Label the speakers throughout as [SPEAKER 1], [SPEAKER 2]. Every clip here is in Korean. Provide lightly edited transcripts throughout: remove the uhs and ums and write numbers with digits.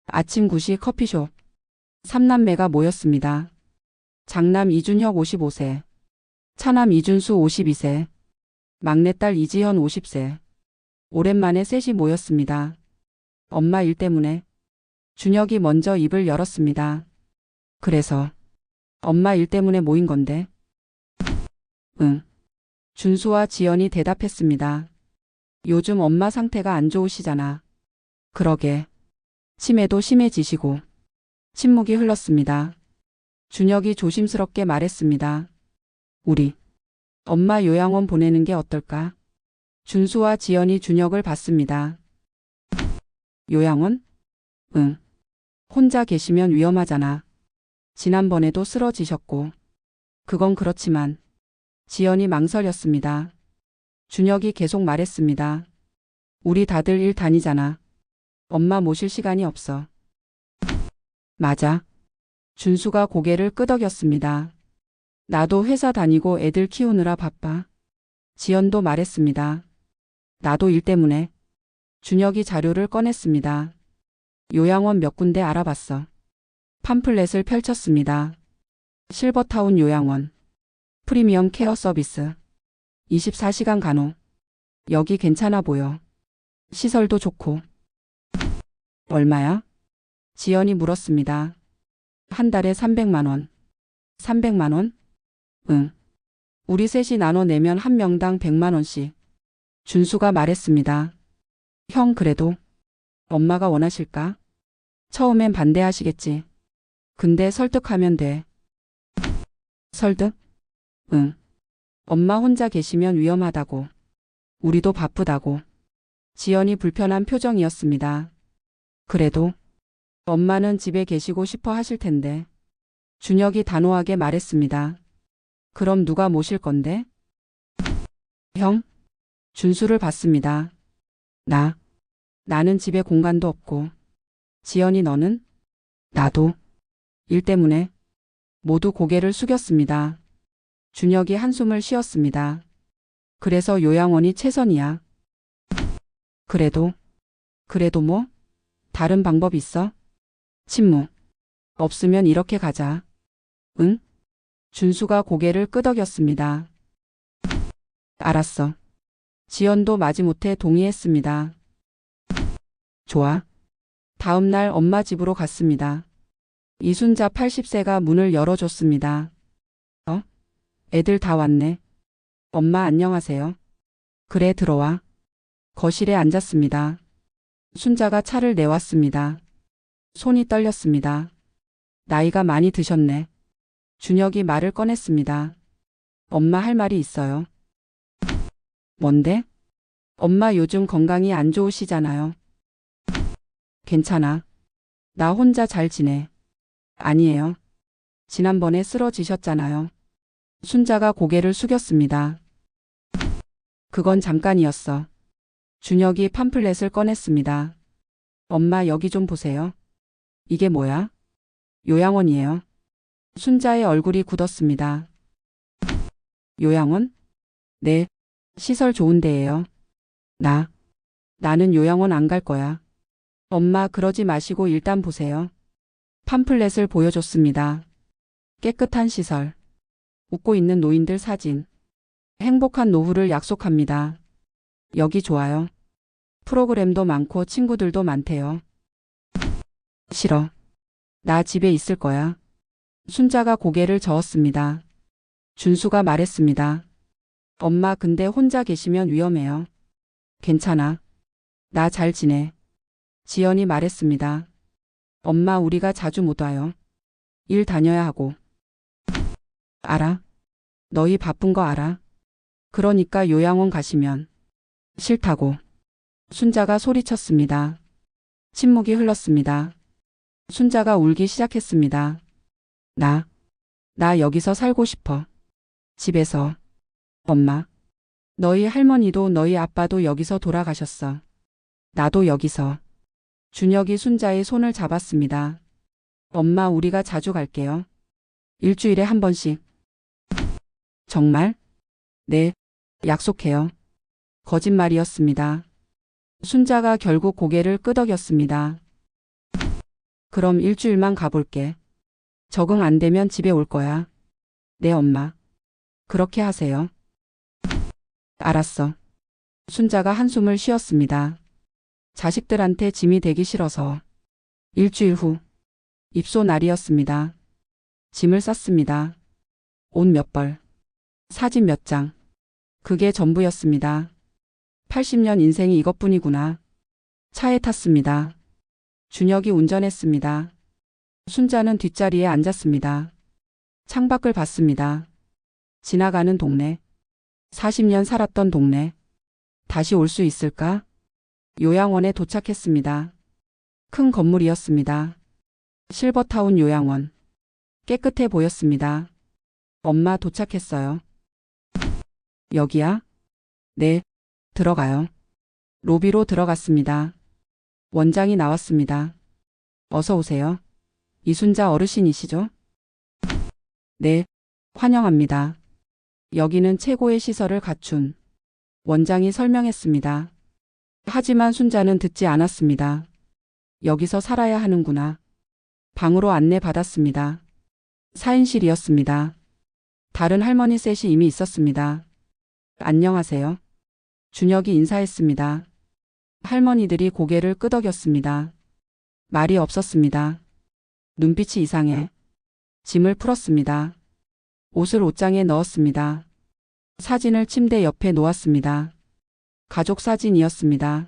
[SPEAKER 1] 아침 9시 커피숍. 삼남매가 모였습니다. 장남 이준혁 55세, 차남 이준수 52세, 막내딸 이지현 50세. 오랜만에 셋이 모였습니다. 엄마 일 때문에. 준혁이 먼저 입을 열었습니다. 그래서 엄마 일 때문에 모인 건데. 응. 준수와 지연이 대답했습니다. 요즘 엄마 상태가 안 좋으시잖아. 그러게. 치매도 심해지시고. 침묵이 흘렀습니다. 준혁이 조심스럽게 말했습니다. 우리 엄마 요양원 보내는 게 어떨까? 준수와 지연이 준혁을 봤습니다. 요양원? 응. 혼자 계시면 위험하잖아. 지난번에도 쓰러지셨고. 그건 그렇지만. 지연이 망설였습니다. 준혁이 계속 말했습니다. 우리 다들 일 다니잖아. 엄마 모실 시간이 없어. 맞아. 준수가 고개를 끄덕였습니다. 나도 회사 다니고 애들 키우느라 바빠. 지연도 말했습니다. 나도 일 때문에. 준혁이 자료를 꺼냈습니다. 요양원 몇 군데 알아봤어. 팜플렛을 펼쳤습니다. 실버타운 요양원. 프리미엄 케어 서비스. 24시간 간호. 여기 괜찮아 보여. 시설도 좋고. 얼마야? 지연이 물었습니다. 한 달에 300만 원. 300만 원? 응. 우리 셋이 나눠 내면 한 명당 100만 원씩. 준수가 말했습니다. 형 그래도 엄마가 원하실까? 처음엔 반대하시겠지. 근데 설득하면 돼. 설득? 응. 엄마 혼자 계시면 위험하다고. 우리도 바쁘다고. 지연이 불편한 표정이었습니다. 그래도 엄마는 집에 계시고 싶어 하실 텐데. 준혁이 단호하게 말했습니다. 그럼 누가 모실 건데? 형? 준수를 봤습니다. 나는 집에 공간도 없고. 지연이 너는? 나도. 일 때문에. 모두 고개를 숙였습니다. 준혁이 한숨을 쉬었습니다. 그래서 요양원이 최선이야. 그래도 뭐? 다른 방법 있어? 침묵. 없으면 이렇게 가자. 응? 준수가 고개를 끄덕였습니다. 알았어. 지연도 마지못해 동의했습니다. 좋아. 다음 날 엄마 집으로 갔습니다. 이순자 80세가 문을 열어줬습니다. 애들 다 왔네. 엄마 안녕하세요. 그래 들어와. 거실에 앉았습니다. 순자가 차를 내왔습니다. 손이 떨렸습니다. 나이가 많이 드셨네. 준혁이 말을 꺼냈습니다. 엄마 할 말이 있어요. 뭔데? 엄마 요즘 건강이 안 좋으시잖아요. 괜찮아. 나 혼자 잘 지내. 아니에요. 지난번에 쓰러지셨잖아요. 순자가 고개를 숙였습니다. 그건 잠깐이었어. 준혁이 팜플렛을 꺼냈습니다. 엄마 여기 좀 보세요. 이게 뭐야? 요양원이에요. 순자의 얼굴이 굳었습니다. 요양원? 네. 시설 좋은 데예요. 나는 요양원 안 갈 거야. 엄마 그러지 마시고 일단 보세요. 팜플렛을 보여줬습니다. 깨끗한 시설. 웃고 있는 노인들 사진. 행복한 노후를 약속합니다. 여기 좋아요. 프로그램도 많고 친구들도 많대요. 싫어. 나 집에 있을 거야. 순자가 고개를 저었습니다. 준수가 말했습니다. 엄마 근데 혼자 계시면 위험해요. 괜찮아. 나 잘 지내. 지연이 말했습니다. 엄마 우리가 자주 못 와요. 일 다녀야 하고. 알아. 너희 바쁜 거 알아. 그러니까 요양원 가시면. 싫다고. 순자가 소리쳤습니다. 침묵이 흘렀습니다. 순자가 울기 시작했습니다. 나 여기서 살고 싶어. 집에서. 엄마. 너희 할머니도 너희 아빠도 여기서 돌아가셨어. 나도 여기서. 준혁이 순자의 손을 잡았습니다. 엄마 우리가 자주 갈게요. 일주일에 한 번씩. 정말? 네. 약속해요. 거짓말이었습니다. 순자가 결국 고개를 끄덕였습니다. 그럼 일주일만 가볼게. 적응 안 되면 집에 올 거야. 네, 엄마. 그렇게 하세요. 알았어. 순자가 한숨을 쉬었습니다. 자식들한테 짐이 되기 싫어서. 일주일 후, 입소 날이었습니다. 짐을 쌌습니다. 옷 몇 벌, 사진 몇 장. 그게 전부였습니다. 80년 인생이 이것뿐이구나. 차에 탔습니다. 준혁이 운전했습니다. 순자는 뒷자리에 앉았습니다. 창밖을 봤습니다. 지나가는 동네. 40년 살았던 동네. 다시 올 수 있을까? 요양원에 도착했습니다. 큰 건물이었습니다. 실버타운 요양원. 깨끗해 보였습니다. 엄마 도착했어요. 여기야? 네, 들어가요. 로비로 들어갔습니다. 원장이 나왔습니다. 어서 오세요. 이순자 어르신이시죠? 네, 환영합니다. 여기는 최고의 시설을 갖춘. 원장이 설명했습니다. 하지만 순자는 듣지 않았습니다. 여기서 살아야 하는구나. 방으로 안내받았습니다. 4인실이었습니다. 다른 할머니 셋이 이미 있었습니다. 안녕하세요. 준혁이 인사했습니다. 할머니들이 고개를 끄덕였습니다. 말이 없었습니다. 눈빛이 이상해. 짐을 풀었습니다. 옷을 옷장에 넣었습니다. 사진을 침대 옆에 놓았습니다. 가족 사진이었습니다.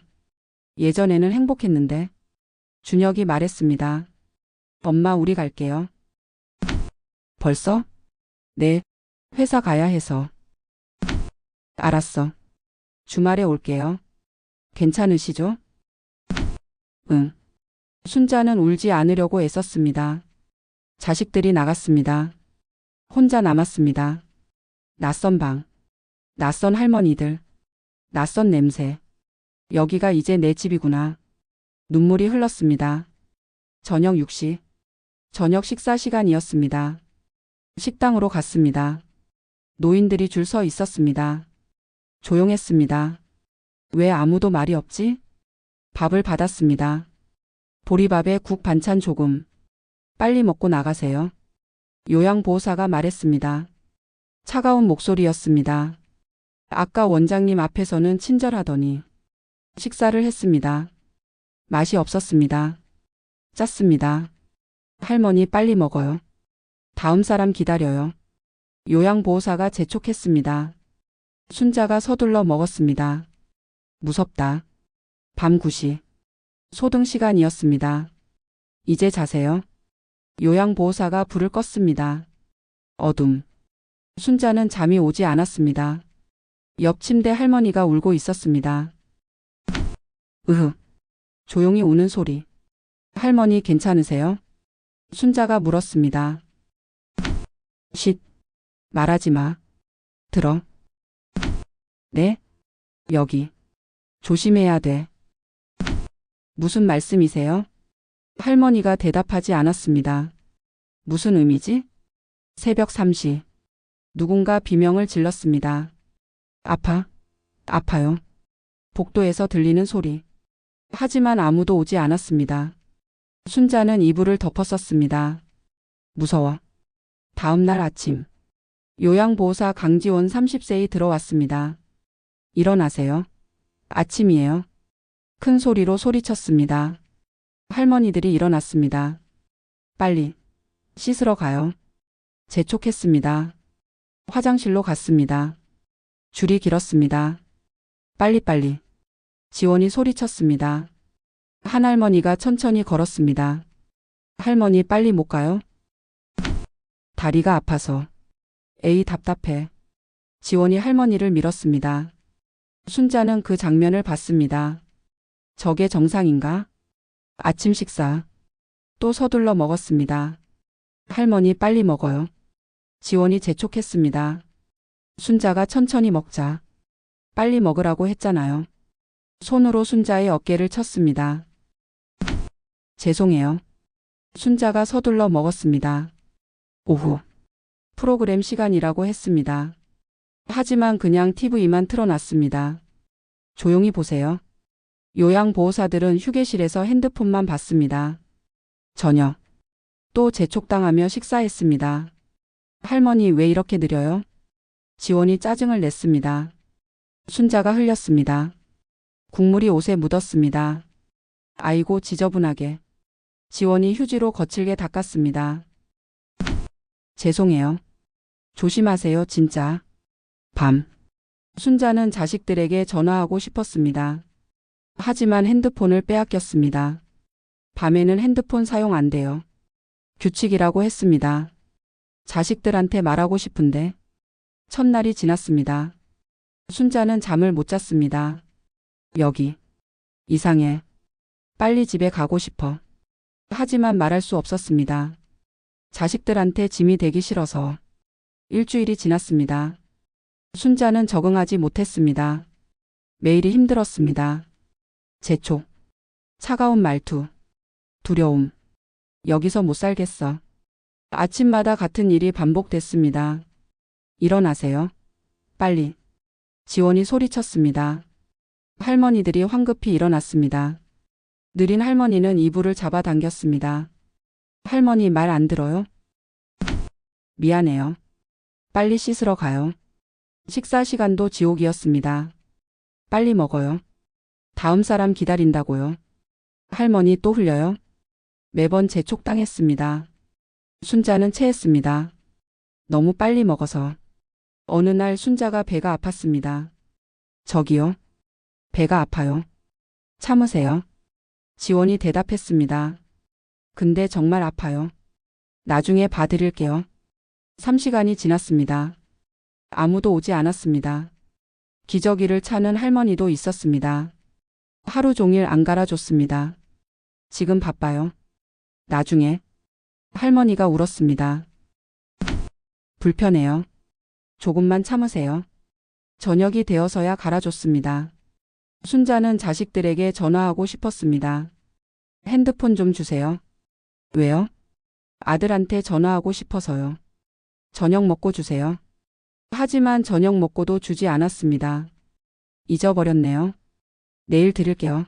[SPEAKER 1] 예전에는 행복했는데. 준혁이 말했습니다. 엄마, 우리 갈게요. 벌써? 네, 회사 가야 해서. 알았어. 주말에 올게요. 괜찮으시죠? 응. 순자는 울지 않으려고 애썼습니다. 자식들이 나갔습니다. 혼자 남았습니다. 낯선 방, 낯선 할머니들, 낯선 냄새. 여기가 이제 내 집이구나. 눈물이 흘렀습니다. 저녁 6시. 저녁 식사 시간이었습니다. 식당으로 갔습니다. 노인들이 줄 서 있었습니다. 조용했습니다. 왜 아무도 말이 없지? 밥을 받았습니다. 보리밥에 국 반찬 조금. 빨리 먹고 나가세요. 요양보호사가 말했습니다. 차가운 목소리였습니다. 아까 원장님 앞에서는 친절하더니. 식사를 했습니다. 맛이 없었습니다. 짰습니다. 할머니, 빨리 먹어요. 다음 사람 기다려요. 요양보호사가 재촉했습니다. 순자가 서둘러 먹었습니다. 무섭다. 밤 9시. 소등 시간이었습니다. 이제 자세요. 요양보호사가 불을 껐습니다. 어둠. 순자는 잠이 오지 않았습니다. 옆 침대 할머니가 울고 있었습니다. 으흐. 조용히 우는 소리. 할머니, 괜찮으세요? 순자가 물었습니다. 쉿. 말하지 마. 들어. 네? 여기. 조심해야 돼. 무슨 말씀이세요? 할머니가 대답하지 않았습니다. 무슨 의미지? 새벽 3시. 누군가 비명을 질렀습니다. 아파. 아파요. 복도에서 들리는 소리. 하지만 아무도 오지 않았습니다. 순자는 이불을 덮었었습니다. 무서워. 다음 날 아침. 요양보호사 강지원 30세이 들어왔습니다. 일어나세요. 아침이에요. 큰 소리로 소리쳤습니다. 할머니들이 일어났습니다. 빨리 씻으러 가요. 재촉했습니다. 화장실로 갔습니다. 줄이 길었습니다. 빨리빨리. 지원이 소리쳤습니다. 한 할머니가 천천히 걸었습니다. 할머니, 빨리 못 가요? 다리가 아파서. 에이, 답답해. 지원이 할머니를 밀었습니다. 순자는 그 장면을 봤습니다. 저게 정상인가? 아침 식사. 또 서둘러 먹었습니다. 할머니, 빨리 먹어요. 지원이 재촉했습니다. 순자가 천천히 먹자. 빨리 먹으라고 했잖아요. 손으로 순자의 어깨를 쳤습니다. 죄송해요. 순자가 서둘러 먹었습니다. 오후. 프로그램 시간이라고 했습니다. 하지만 그냥 TV만 틀어놨습니다. 조용히 보세요. 요양보호사들은 휴게실에서 핸드폰만 봤습니다. 저녁. 또 재촉당하며 식사했습니다. 할머니 왜 이렇게 느려요? 지원이 짜증을 냈습니다. 순자가 흘렸습니다. 국물이 옷에 묻었습니다. 아이고 지저분하게. 지원이 휴지로 거칠게 닦았습니다. 죄송해요. 조심하세요 진짜. 밤. 순자는 자식들에게 전화하고 싶었습니다. 하지만 핸드폰을 빼앗겼습니다. 밤에는 핸드폰 사용 안 돼요. 규칙이라고 했습니다. 자식들한테 말하고 싶은데. 첫날이 지났습니다. 순자는 잠을 못 잤습니다. 여기. 이상해. 빨리 집에 가고 싶어. 하지만 말할 수 없었습니다. 자식들한테 짐이 되기 싫어서. 일주일이 지났습니다. 순자는 적응하지 못했습니다. 매일이 힘들었습니다. 재촉. 차가운 말투. 두려움. 여기서 못 살겠어. 아침마다 같은 일이 반복됐습니다. 일어나세요. 빨리. 지원이 소리쳤습니다. 할머니들이 황급히 일어났습니다. 느린 할머니는 이불을 잡아당겼습니다. 할머니 말 안 들어요? 미안해요. 빨리 씻으러 가요. 식사 시간도 지옥이었습니다. 빨리 먹어요. 다음 사람 기다린다고요. 할머니 또 흘려요? 매번 재촉당했습니다. 순자는 체했습니다. 너무 빨리 먹어서. 어느 날 순자가 배가 아팠습니다. 저기요. 배가 아파요. 참으세요. 지원이 대답했습니다. 근데 정말 아파요. 나중에 봐드릴게요. 3시간이 지났습니다. 아무도 오지 않았습니다. 기저귀를 차는 할머니도 있었습니다. 하루 종일 안 갈아줬습니다. 지금 바빠요. 나중에. 할머니가 울었습니다. 불편해요. 조금만 참으세요. 저녁이 되어서야 갈아줬습니다. 순자는 자식들에게 전화하고 싶었습니다. 핸드폰 좀 주세요. 왜요? 아들한테 전화하고 싶어서요. 저녁 먹고 주세요. 하지만 저녁 먹고도 주지 않았습니다. 잊어버렸네요. 내일 드릴게요.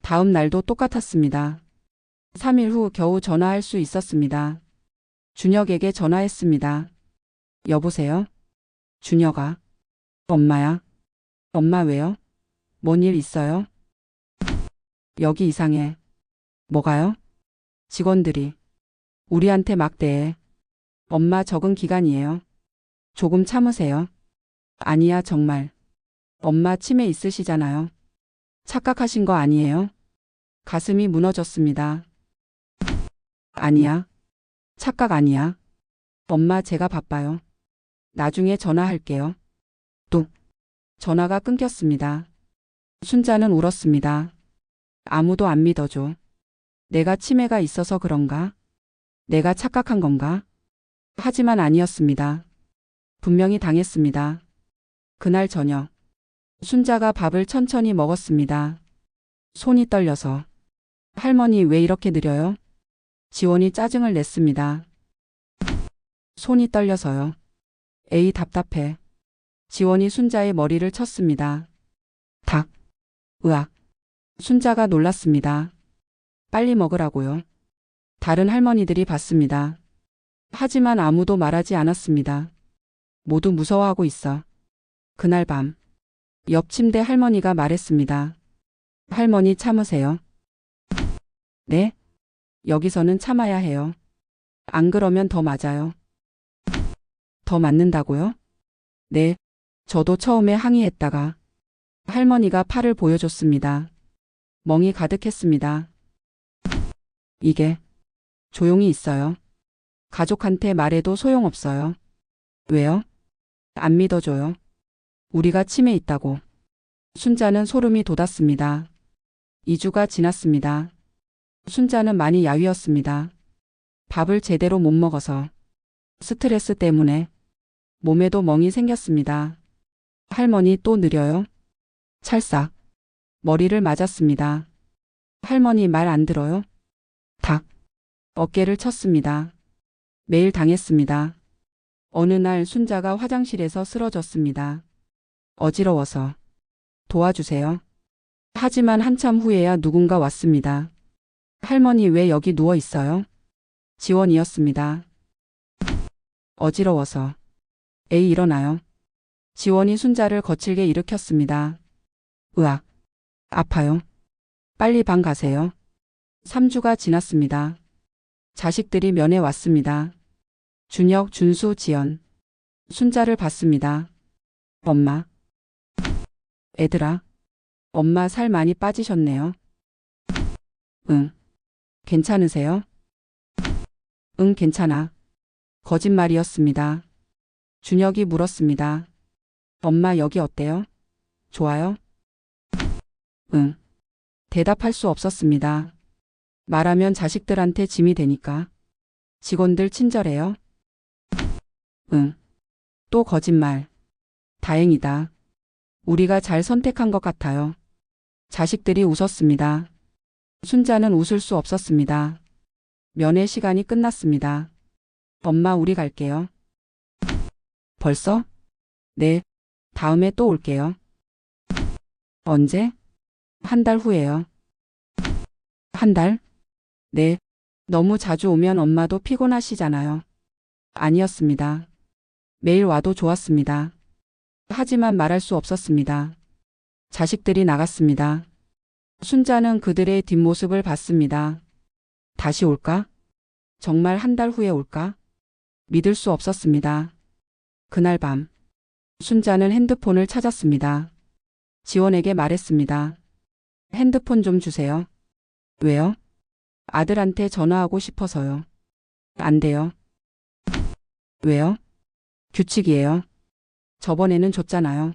[SPEAKER 1] 다음 날도 똑같았습니다. 3일 후 겨우 전화할 수 있었습니다. 준혁에게 전화했습니다. 여보세요? 준혁아. 엄마야. 엄마 왜요? 뭔 일 있어요? 여기 이상해. 뭐가요? 직원들이 우리한테 막대해. 엄마 적응 기간이에요. 조금 참으세요. 아니야 정말. 엄마 치매 있으시잖아요. 착각하신 거 아니에요? 가슴이 무너졌습니다. 아니야. 착각 아니야. 엄마 제가 바빠요. 나중에 전화할게요. 뚝. 전화가 끊겼습니다. 순자는 울었습니다. 아무도 안 믿어줘. 내가 치매가 있어서 그런가? 내가 착각한 건가? 하지만 아니었습니다. 분명히 당했습니다. 그날 저녁. 순자가 밥을 천천히 먹었습니다. 손이 떨려서. 할머니 왜 이렇게 느려요? 지원이 짜증을 냈습니다. 손이 떨려서요. 에이 답답해. 지원이 순자의 머리를 쳤습니다. 닭. 으악. 순자가 놀랐습니다. 빨리 먹으라고요. 다른 할머니들이 봤습니다. 하지만 아무도 말하지 않았습니다. 모두 무서워하고 있어. 그날 밤. 옆 침대 할머니가 말했습니다. 할머니 참으세요. 네? 여기서는 참아야 해요. 안 그러면 더 맞아요. 더 맞는다고요? 네. 저도 처음에 항의했다가 할머니가 팔을 보여줬습니다. 멍이 가득했습니다. 이게 조용히 있어요. 가족한테 말해도 소용없어요. 왜요? 안 믿어줘요. 우리가 치매 있다고. 순자는 소름이 돋았습니다. 2주가 지났습니다. 순자는 많이 야위었습니다. 밥을 제대로 못 먹어서. 스트레스 때문에. 몸에도 멍이 생겼습니다. 할머니 또 느려요? 찰싹. 머리를 맞았습니다. 할머니 말 안 들어요? 닭. 어깨를 쳤습니다. 매일 당했습니다. 어느 날 순자가 화장실에서 쓰러졌습니다. 어지러워서. 도와주세요. 하지만 한참 후에야 누군가 왔습니다. 할머니 왜 여기 누워 있어요? 지원이었습니다. 어지러워서. 에이 일어나요. 지원이 순자를 거칠게 일으켰습니다. 으악. 아파요. 빨리 방 가세요. 3주가 지났습니다. 자식들이 면회 왔습니다. 준혁, 준수, 지연. 순자를 봤습니다. 엄마. 애들아. 엄마 살 많이 빠지셨네요. 응. 괜찮으세요? 응, 괜찮아. 거짓말이었습니다. 준혁이 물었습니다. 엄마 여기 어때요? 좋아요? 응. 대답할 수 없었습니다. 말하면 자식들한테 짐이 되니까. 직원들 친절해요? 응. 또 거짓말. 다행이다. 우리가 잘 선택한 것 같아요. 자식들이 웃었습니다. 순자는 웃을 수 없었습니다. 면회 시간이 끝났습니다. 엄마 우리 갈게요. 벌써? 네. 다음에 또 올게요. 언제? 한 달 후에요. 한 달? 네. 너무 자주 오면 엄마도 피곤하시잖아요. 아니었습니다. 매일 와도 좋았습니다. 하지만 말할 수 없었습니다. 자식들이 나갔습니다. 순자는 그들의 뒷모습을 봤습니다. 다시 올까? 정말 한 달 후에 올까? 믿을 수 없었습니다. 그날 밤, 순자는 핸드폰을 찾았습니다. 지원에게 말했습니다. 핸드폰 좀 주세요. 왜요? 아들한테 전화하고 싶어서요. 안 돼요. 왜요? 규칙이에요. 저번에는 줬잖아요.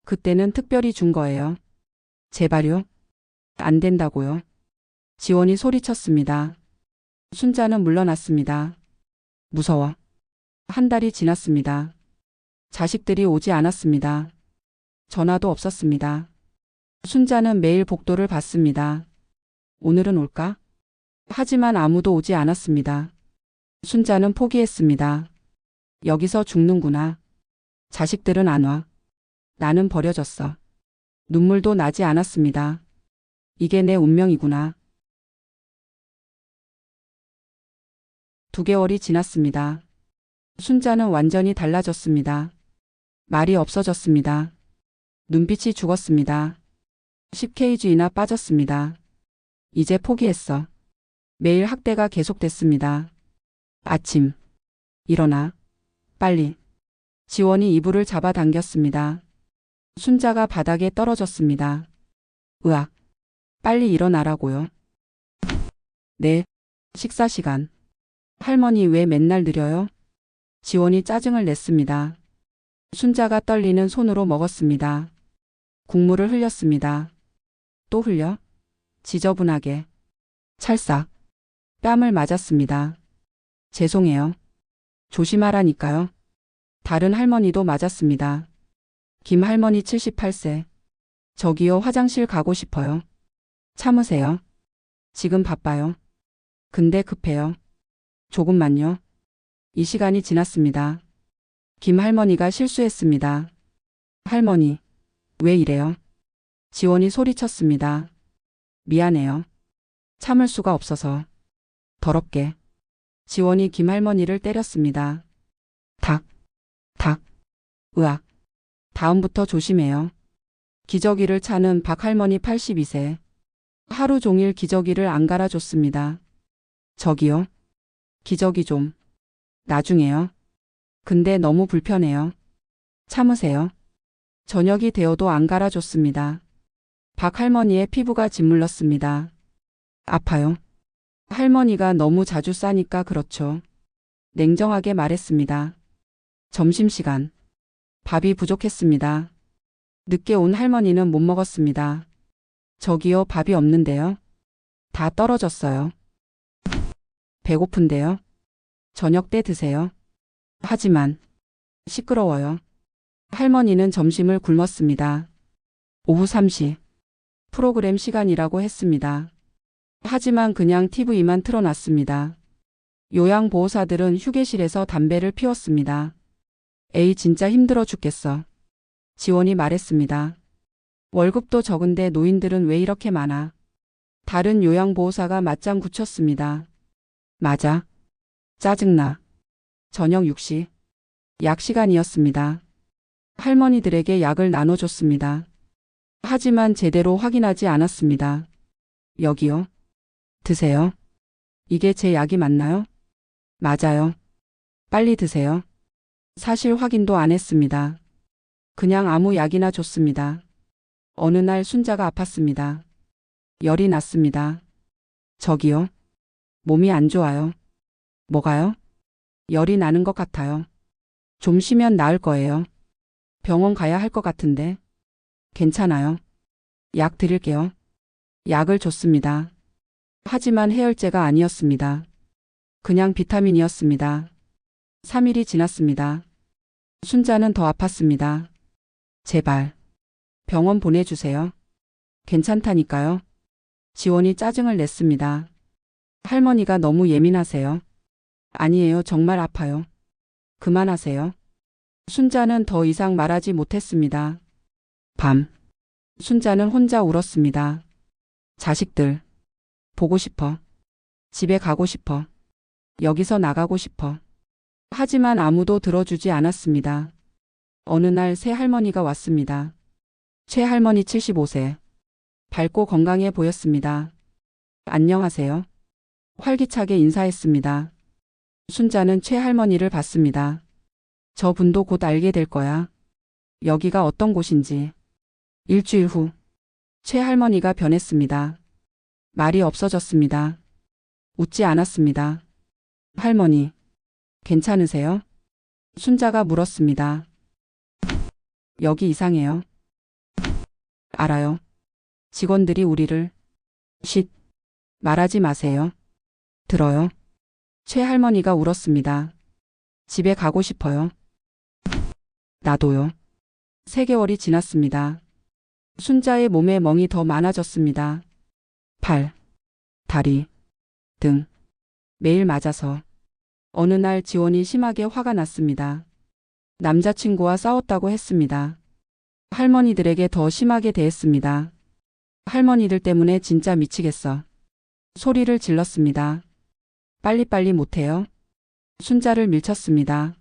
[SPEAKER 1] 그때는 특별히 준 거예요. 제발요. 안 된다고요. 지원이 소리쳤습니다. 순자는 물러났습니다. 무서워. 한 달이 지났습니다. 자식들이 오지 않았습니다. 전화도 없었습니다. 순자는 매일 복도를 봤습니다. 오늘은 올까? 하지만 아무도 오지 않았습니다. 순자는 포기했습니다. 여기서 죽는구나. 자식들은 안 와. 나는 버려졌어. 눈물도 나지 않았습니다. 이게 내 운명이구나. 2개월이 지났습니다. 순자는 완전히 달라졌습니다. 말이 없어졌습니다. 눈빛이 죽었습니다. 10kg나 빠졌습니다. 이제 포기했어. 매일 학대가 계속됐습니다. 아침. 일어나. 빨리. 지원이 이불을 잡아당겼습니다. 순자가 바닥에 떨어졌습니다. 으악. 빨리 일어나라고요. 네. 식사 시간. 할머니 왜 맨날 느려요? 지원이 짜증을 냈습니다. 순자가 떨리는 손으로 먹었습니다. 국물을 흘렸습니다. 또 흘려? 지저분하게. 찰싹. 뺨을 맞았습니다. 죄송해요. 조심하라니까요. 다른 할머니도 맞았습니다. 김 할머니 78세. 저기요 화장실 가고 싶어요. 참으세요. 지금 바빠요. 근데 급해요. 조금만요. 이 시간이 지났습니다. 김 할머니가 실수했습니다. 할머니, 왜 이래요? 지원이 소리쳤습니다. 미안해요. 참을 수가 없어서. 더럽게. 지원이 김 할머니를 때렸습니다. 탁, 탁, 으악. 다음부터 조심해요. 기저귀를 차는 박 할머니 82세. 하루 종일 기저귀를 안 갈아줬습니다. 저기요. 기저귀 좀. 나중에요. 근데 너무 불편해요. 참으세요. 저녁이 되어도 안 갈아줬습니다. 박 할머니의 피부가 짓물렀습니다. 아파요. 할머니가 너무 자주 싸니까 그렇죠. 냉정하게 말했습니다. 점심시간. 밥이 부족했습니다. 늦게 온 할머니는 못 먹었습니다. 저기요 밥이 없는데요. 다 떨어졌어요. 배고픈데요. 저녁 때 드세요. 하지만 시끄러워요. 할머니는 점심을 굶었습니다. 오후 3시. 프로그램 시간이라고 했습니다. 하지만 그냥 TV만 틀어놨습니다. 요양보호사들은 휴게실에서 담배를 피웠습니다. 에이 진짜 힘들어 죽겠어. 지원이 말했습니다. 월급도 적은데 노인들은 왜 이렇게 많아? 다른 요양보호사가 맞장 굳혔습니다. 맞아. 짜증나. 저녁 6시. 약 시간이었습니다. 할머니들에게 약을 나눠줬습니다. 하지만 제대로 확인하지 않았습니다. 여기요. 드세요. 이게 제 약이 맞나요? 맞아요. 빨리 드세요. 사실 확인도 안 했습니다. 그냥 아무 약이나 줬습니다. 어느 날 순자가 아팠습니다. 열이 났습니다. 저기요. 몸이 안 좋아요. 뭐가요? 열이 나는 것 같아요. 좀 쉬면 나을 거예요. 병원 가야 할 것 같은데. 괜찮아요. 약 드릴게요. 약을 줬습니다. 하지만 해열제가 아니었습니다. 그냥 비타민이었습니다. 3일이 지났습니다. 순자는 더 아팠습니다. 제발. 병원 보내주세요. 괜찮다니까요. 지원이 짜증을 냈습니다. 할머니가 너무 예민하세요. 아니에요. 정말 아파요. 그만하세요. 순자는 더 이상 말하지 못했습니다. 밤. 순자는 혼자 울었습니다. 자식들. 보고 싶어. 집에 가고 싶어. 여기서 나가고 싶어. 하지만 아무도 들어주지 않았습니다. 어느 날 새 할머니가 왔습니다. 최 할머니 75세. 밝고 건강해 보였습니다. 안녕하세요. 활기차게 인사했습니다. 순자는 최 할머니를 봤습니다. 저분도 곧 알게 될 거야. 여기가 어떤 곳인지. 일주일 후. 최 할머니가 변했습니다. 말이 없어졌습니다. 웃지 않았습니다. 할머니, 괜찮으세요? 순자가 물었습니다. 여기 이상해요. 알아요. 직원들이 우리를. 쉿. 말하지 마세요. 들어요. 최 할머니가 울었습니다. 집에 가고 싶어요. 나도요. 3개월이 지났습니다. 순자의 몸에 멍이 더 많아졌습니다. 팔, 다리, 등. 매일 맞아서. 어느 날 지원이 심하게 화가 났습니다. 남자친구와 싸웠다고 했습니다. 할머니들에게 더 심하게 대했습니다. 할머니들 때문에 진짜 미치겠어. 소리를 질렀습니다. 빨리빨리 못해요. 순자를 밀쳤습니다.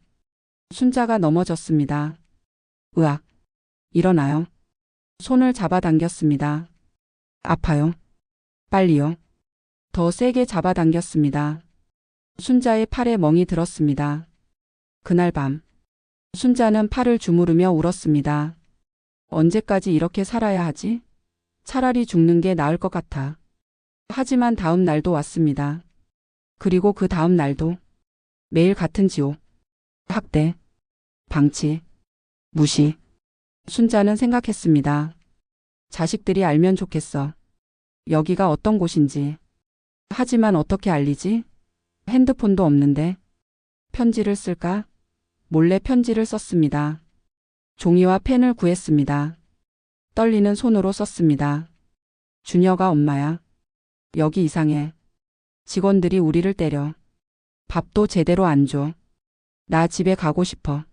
[SPEAKER 1] 순자가 넘어졌습니다. 으악. 일어나요. 손을 잡아당겼습니다. 아파요. 빨리요. 더 세게 잡아당겼습니다. 순자의 팔에 멍이 들었습니다. 그날 밤. 순자는 팔을 주무르며 울었습니다. 언제까지 이렇게 살아야 하지? 차라리 죽는 게 나을 것 같아. 하지만 다음 날도 왔습니다. 그리고 그 다음 날도. 매일 같은 지옥. 학대. 방치. 무시. 순자는 생각했습니다. 자식들이 알면 좋겠어. 여기가 어떤 곳인지. 하지만 어떻게 알리지? 핸드폰도 없는데. 편지를 쓸까? 몰래 편지를 썼습니다. 종이와 펜을 구했습니다. 떨리는 손으로 썼습니다. 준혁아 엄마야. 여기 이상해. 직원들이 우리를 때려. 밥도 제대로 안 줘. 나 집에 가고 싶어.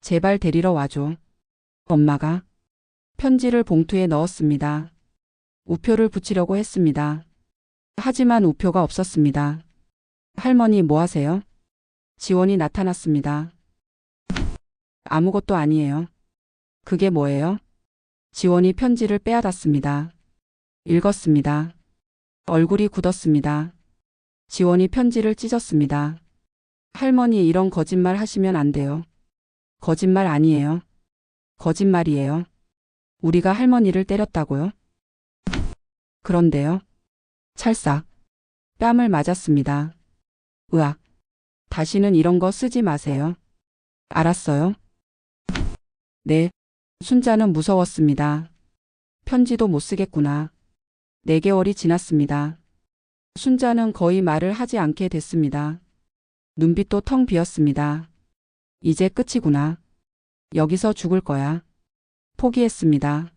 [SPEAKER 1] 제발 데리러 와줘. 엄마가. 편지를 봉투에 넣었습니다. 우표를 붙이려고 했습니다. 하지만 우표가 없었습니다. 할머니 뭐 하세요? 지원이 나타났습니다. 아무것도 아니에요. 그게 뭐예요? 지원이 편지를 빼앗았습니다. 읽었습니다. 얼굴이 굳었습니다. 지원이 편지를 찢었습니다. 할머니 이런 거짓말 하시면 안 돼요. 거짓말 아니에요. 거짓말이에요. 우리가 할머니를 때렸다고요? 그런데요. 찰싹. 뺨을 맞았습니다. 으악. 다시는 이런 거 쓰지 마세요. 알았어요? 네. 순자는 무서웠습니다. 편지도 못 쓰겠구나. 4개월이 지났습니다. 순자는 거의 말을 하지 않게 됐습니다. 눈빛도 텅 비었습니다. 이제 끝이구나. 여기서 죽을 거야. 포기했습니다.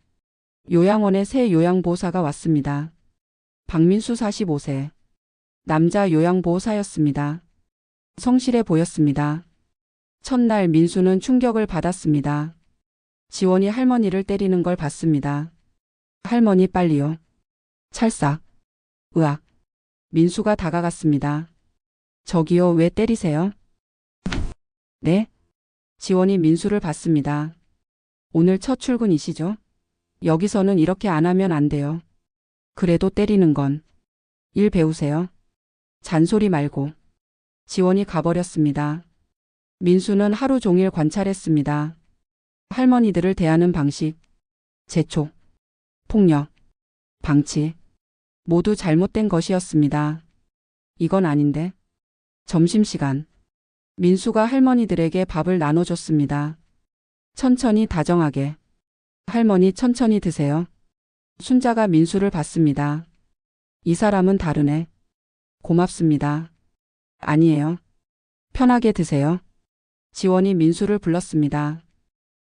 [SPEAKER 1] 요양원에 새 요양보호사가 왔습니다. 박민수 45세. 남자 요양보호사였습니다. 성실해 보였습니다. 첫날 민수는 충격을 받았습니다. 지원이 할머니를 때리는 걸 봤습니다. 할머니 빨리요. 찰싹. 으악. 민수가 다가갔습니다. 저기요, 왜 때리세요? 네? 지원이 민수를 봤습니다. 오늘 첫 출근이시죠? 여기서는 이렇게 안 하면 안 돼요. 그래도 때리는 건 일 배우세요. 잔소리 말고. 지원이 가버렸습니다. 민수는 하루 종일 관찰했습니다. 할머니들을 대하는 방식, 재촉, 폭력, 방치, 모두 잘못된 것이었습니다. 이건 아닌데. 점심시간. 민수가 할머니들에게 밥을 나눠줬습니다. 천천히 다정하게. 할머니 천천히 드세요. 순자가 민수를 봤습니다. 이 사람은 다르네. 고맙습니다. 아니에요. 편하게 드세요. 지원이 민수를 불렀습니다.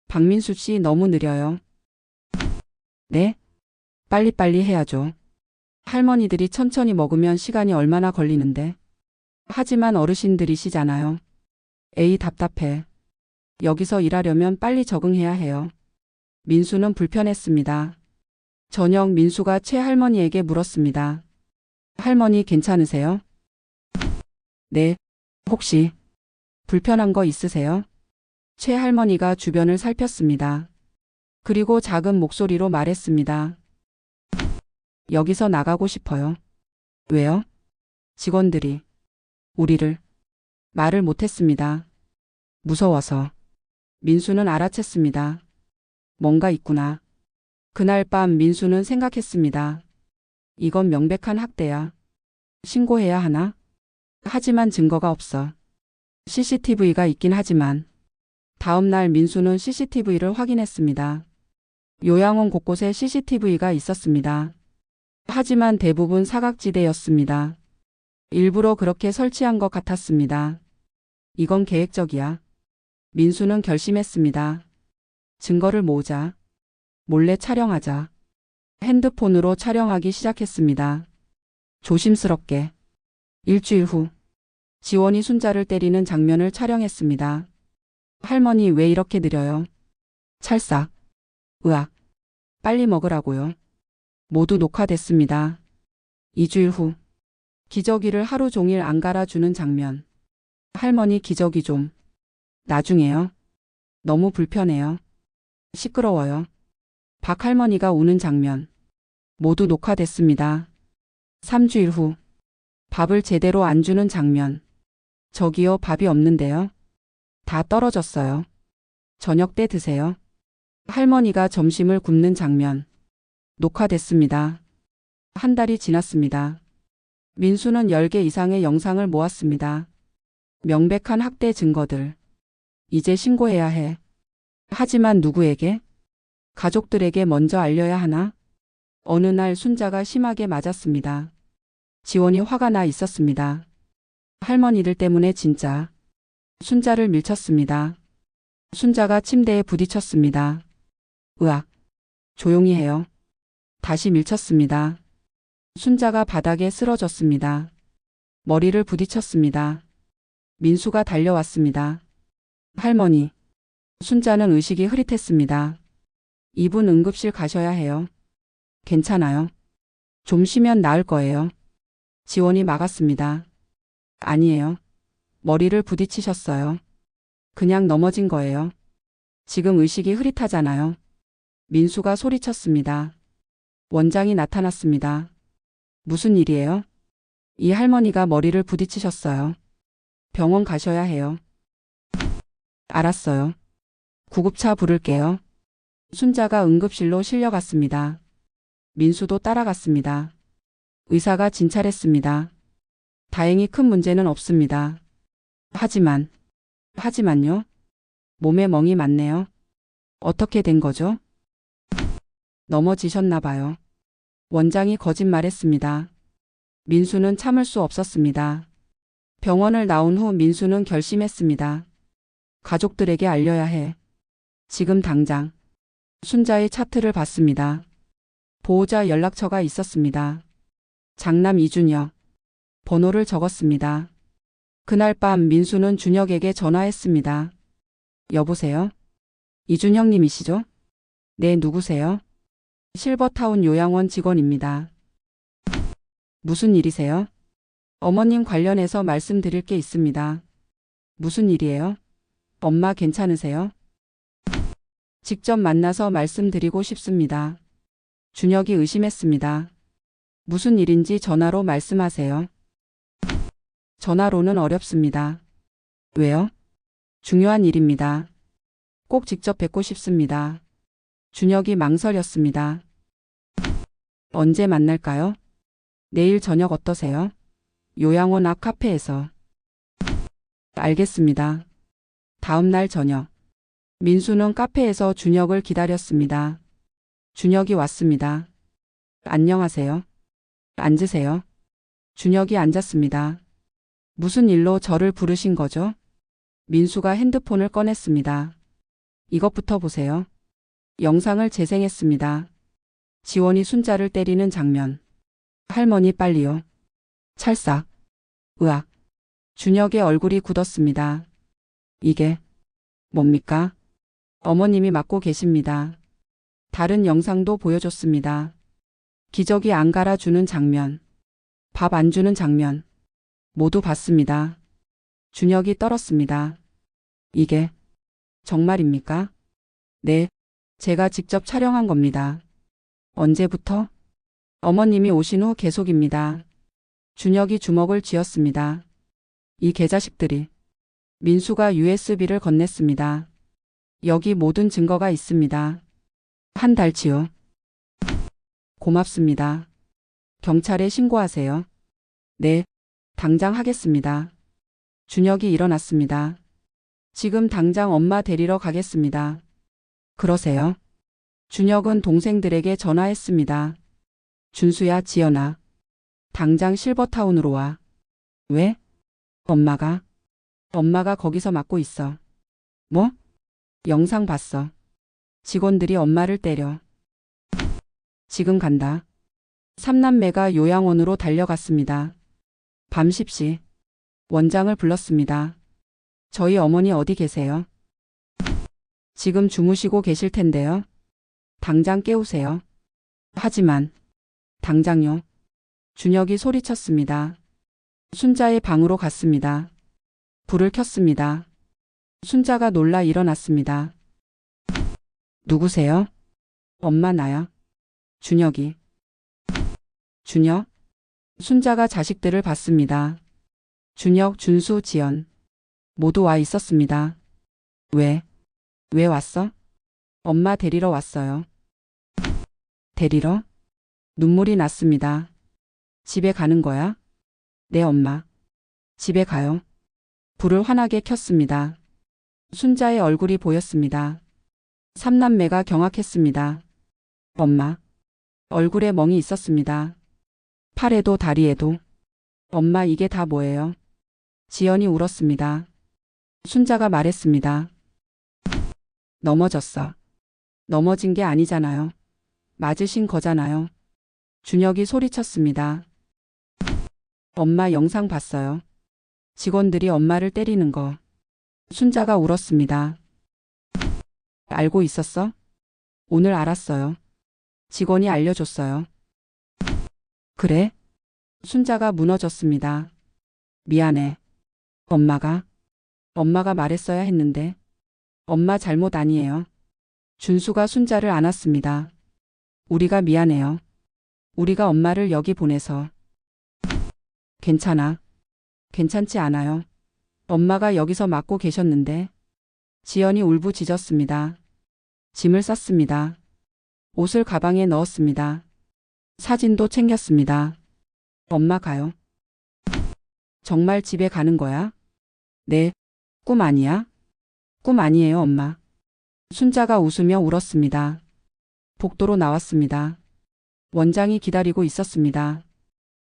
[SPEAKER 1] 박민수 씨 너무 느려요. 네? 빨리빨리 해야죠. 할머니들이 천천히 먹으면 시간이 얼마나 걸리는데. 하지만 어르신들이시잖아요. 에이 답답해. 여기서 일하려면 빨리 적응해야 해요. 민수는 불편했습니다. 저녁 민수가 최할머니에게 물었습니다. 할머니 괜찮으세요? 네. 혹시 불편한 거 있으세요? 최할머니가 주변을 살폈습니다. 그리고 작은 목소리로 말했습니다. 여기서 나가고 싶어요. 왜요? 직원들이 우리를 말을 못했습니다. 무서워서. 민수는 알아챘습니다. 뭔가 있구나. 그날 밤 민수는 생각했습니다. 이건 명백한 학대야. 신고해야 하나? 하지만 증거가 없어. CCTV가 있긴 하지만. 다음 날 민수는 CCTV를 확인했습니다. 요양원 곳곳에 CCTV가 있었습니다. 하지만 대부분 사각지대였습니다. 일부러 그렇게 설치한 것 같았습니다. 이건 계획적이야. 민수는 결심했습니다. 증거를 모으자. 몰래 촬영하자. 핸드폰으로 촬영하기 시작했습니다. 조심스럽게. 일주일 후 지원이 순자를 때리는 장면을 촬영했습니다. 할머니 왜 이렇게 느려요? 찰싹. 으악. 빨리 먹으라고요. 모두 녹화됐습니다. 2주일 후 기저귀를 하루 종일 안 갈아주는 장면. 할머니 기저귀 좀. 나중에요. 너무 불편해요. 시끄러워요. 박 할머니가 우는 장면. 모두 녹화됐습니다. 3주일 후 밥을 제대로 안 주는 장면. 저기요, 밥이 없는데요. 다 떨어졌어요. 저녁 때 드세요. 할머니가 점심을 굶는 장면. 녹화됐습니다. 한 달이 지났습니다. 민수는 10개 이상의 영상을 모았습니다. 명백한 학대 증거들. 이제 신고해야 해. 하지만 누구에게? 가족들에게 먼저 알려야 하나? 어느 날 순자가 심하게 맞았습니다. 지원이 화가 나 있었습니다. 할머니들 때문에 진짜. 순자를 밀쳤습니다. 순자가 침대에 부딪혔습니다. 으악. 조용히 해요. 다시 밀쳤습니다. 순자가 바닥에 쓰러졌습니다. 머리를 부딪혔습니다. 민수가 달려왔습니다. 할머니. 순자는 의식이 흐릿했습니다. 이분 응급실 가셔야 해요. 괜찮아요. 좀 쉬면 나을 거예요. 지원이 막았습니다. 아니에요. 머리를 부딪히셨어요. 그냥 넘어진 거예요. 지금 의식이 흐릿하잖아요. 민수가 소리쳤습니다. 원장이 나타났습니다. 무슨 일이에요? 이 할머니가 머리를 부딪히셨어요. 병원 가셔야 해요. 알았어요. 구급차 부를게요. 순자가 응급실로 실려갔습니다. 민수도 따라갔습니다. 의사가 진찰했습니다. 다행히 큰 문제는 없습니다. 하지만요? 몸에 멍이 많네요. 어떻게 된 거죠? 넘어지셨나 봐요. 원장이 거짓말했습니다. 민수는 참을 수 없었습니다. 병원을 나온 후 민수는 결심했습니다. 가족들에게 알려야 해. 지금 당장. 순자의 차트를 봤습니다. 보호자 연락처가 있었습니다. 장남 이준혁. 번호를 적었습니다. 그날 밤 민수는 준혁에게 전화했습니다. 여보세요? 이준혁님이시죠? 네, 누구세요? 실버타운 요양원 직원입니다. 무슨 일이세요? 어머님 관련해서 말씀드릴 게 있습니다. 무슨 일이에요? 엄마 괜찮으세요? 직접 만나서 말씀드리고 싶습니다. 준혁이 의심했습니다. 무슨 일인지 전화로 말씀하세요. 전화로는 어렵습니다. 왜요? 중요한 일입니다. 꼭 직접 뵙고 싶습니다. 준혁이 망설였습니다. 언제 만날까요? 내일 저녁 어떠세요? 요양원 앞 카페에서. 알겠습니다. 다음 날 저녁. 민수는 카페에서 준혁을 기다렸습니다. 준혁이 왔습니다. 안녕하세요. 앉으세요. 준혁이 앉았습니다. 무슨 일로 저를 부르신 거죠? 민수가 핸드폰을 꺼냈습니다. 이것부터 보세요. 영상을 재생했습니다. 지원이 순자를 때리는 장면. 할머니 빨리요. 찰싹. 으악. 준혁의 얼굴이 굳었습니다. 이게 뭡니까? 어머님이 맡고 계십니다. 다른 영상도 보여줬습니다. 기저귀 안 갈아주는 장면. 밥 안 주는 장면. 모두 봤습니다. 준혁이 떨었습니다. 이게 정말입니까? 네, 제가 직접 촬영한 겁니다. 언제부터? 어머님이 오신 후 계속입니다. 준혁이 주먹을 쥐었습니다. 이 개자식들이. 민수가 USB를 건넸습니다. 여기 모든 증거가 있습니다. 한 달치요. 고맙습니다. 경찰에 신고하세요. 네, 당장 하겠습니다. 준혁이 일어났습니다. 지금 당장 엄마 데리러 가겠습니다. 그러세요? 준혁은 동생들에게 전화했습니다. 준수야, 지연아. 당장 실버타운으로 와. 왜? 엄마가 거기서 맡고 있어. 뭐? 영상 봤어. 직원들이 엄마를 때려. 지금 간다. 삼남매가 요양원으로 달려갔습니다. 밤 10시. 원장을 불렀습니다. 저희 어머니 어디 계세요? 지금 주무시고 계실 텐데요. 당장 깨우세요. 하지만 당장요. 준혁이 소리쳤습니다. 순자의 방으로 갔습니다. 불을 켰습니다. 순자가 놀라 일어났습니다. 누구세요? 엄마 나야. 준혁이. 준혁? 순자가 자식들을 봤습니다. 준혁, 준수, 지연. 모두 와 있었습니다. 왜 왔어? 엄마 데리러 왔어요. 데리러? 눈물이 났습니다. 집에 가는 거야? 네, 엄마. 집에 가요. 불을 환하게 켰습니다. 순자의 얼굴이 보였습니다. 삼남매가 경악했습니다. 엄마. 얼굴에 멍이 있었습니다. 팔에도 다리에도. 엄마 이게 다 뭐예요? 지연이 울었습니다. 순자가 말했습니다. 넘어졌어. 넘어진 게 아니잖아요. 맞으신 거잖아요. 준혁이 소리쳤습니다. 엄마 영상 봤어요. 직원들이 엄마를 때리는 거. 순자가 울었습니다. 알고 있었어? 오늘 알았어요. 직원이 알려줬어요. 그래? 순자가 무너졌습니다. 미안해. 엄마가 말했어야 했는데. 엄마 잘못 아니에요. 준수가 순자를 안았습니다. 우리가 미안해요. 우리가 엄마를 여기 보내서. 괜찮아. 괜찮지 않아요. 엄마가 여기서 맡고 계셨는데. 지연이 울부짖었습니다. 짐을 쌌습니다. 옷을 가방에 넣었습니다. 사진도 챙겼습니다. 엄마 가요. 정말 집에 가는 거야? 네. 꿈 아니야? 꿈 아니에요, 엄마. 순자가 웃으며 울었습니다. 복도로 나왔습니다. 원장이 기다리고 있었습니다.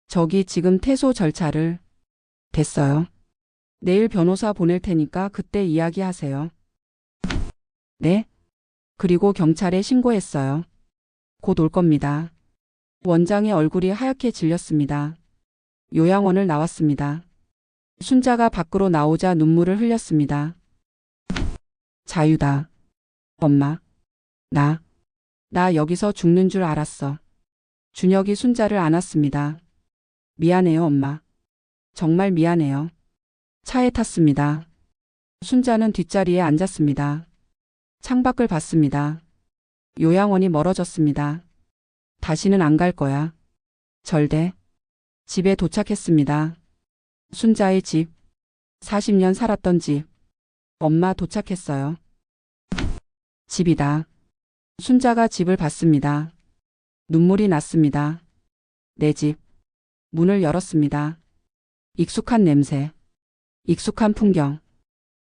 [SPEAKER 1] 저기 지금 퇴소 절차를. 됐어요. 내일 변호사 보낼 테니까 그때 이야기하세요. 네? 그리고 경찰에 신고했어요. 곧 올 겁니다. 원장의 얼굴이 하얗게 질렸습니다. 요양원을 나왔습니다. 순자가 밖으로 나오자 눈물을 흘렸습니다. 자유다. 엄마. 나 여기서 죽는 줄 알았어. 준혁이 순자를 안았습니다. 미안해요, 엄마. 정말 미안해요. 차에 탔습니다. 순자는 뒷자리에 앉았습니다. 창밖을 봤습니다. 요양원이 멀어졌습니다. 다시는 안 갈 거야. 절대. 집에 도착했습니다. 순자의 집. 40년 살았던 집. 엄마 도착했어요. 집이다. 순자가 집을 봤습니다. 눈물이 났습니다. 내 집. 문을 열었습니다. 익숙한 냄새. 익숙한 풍경.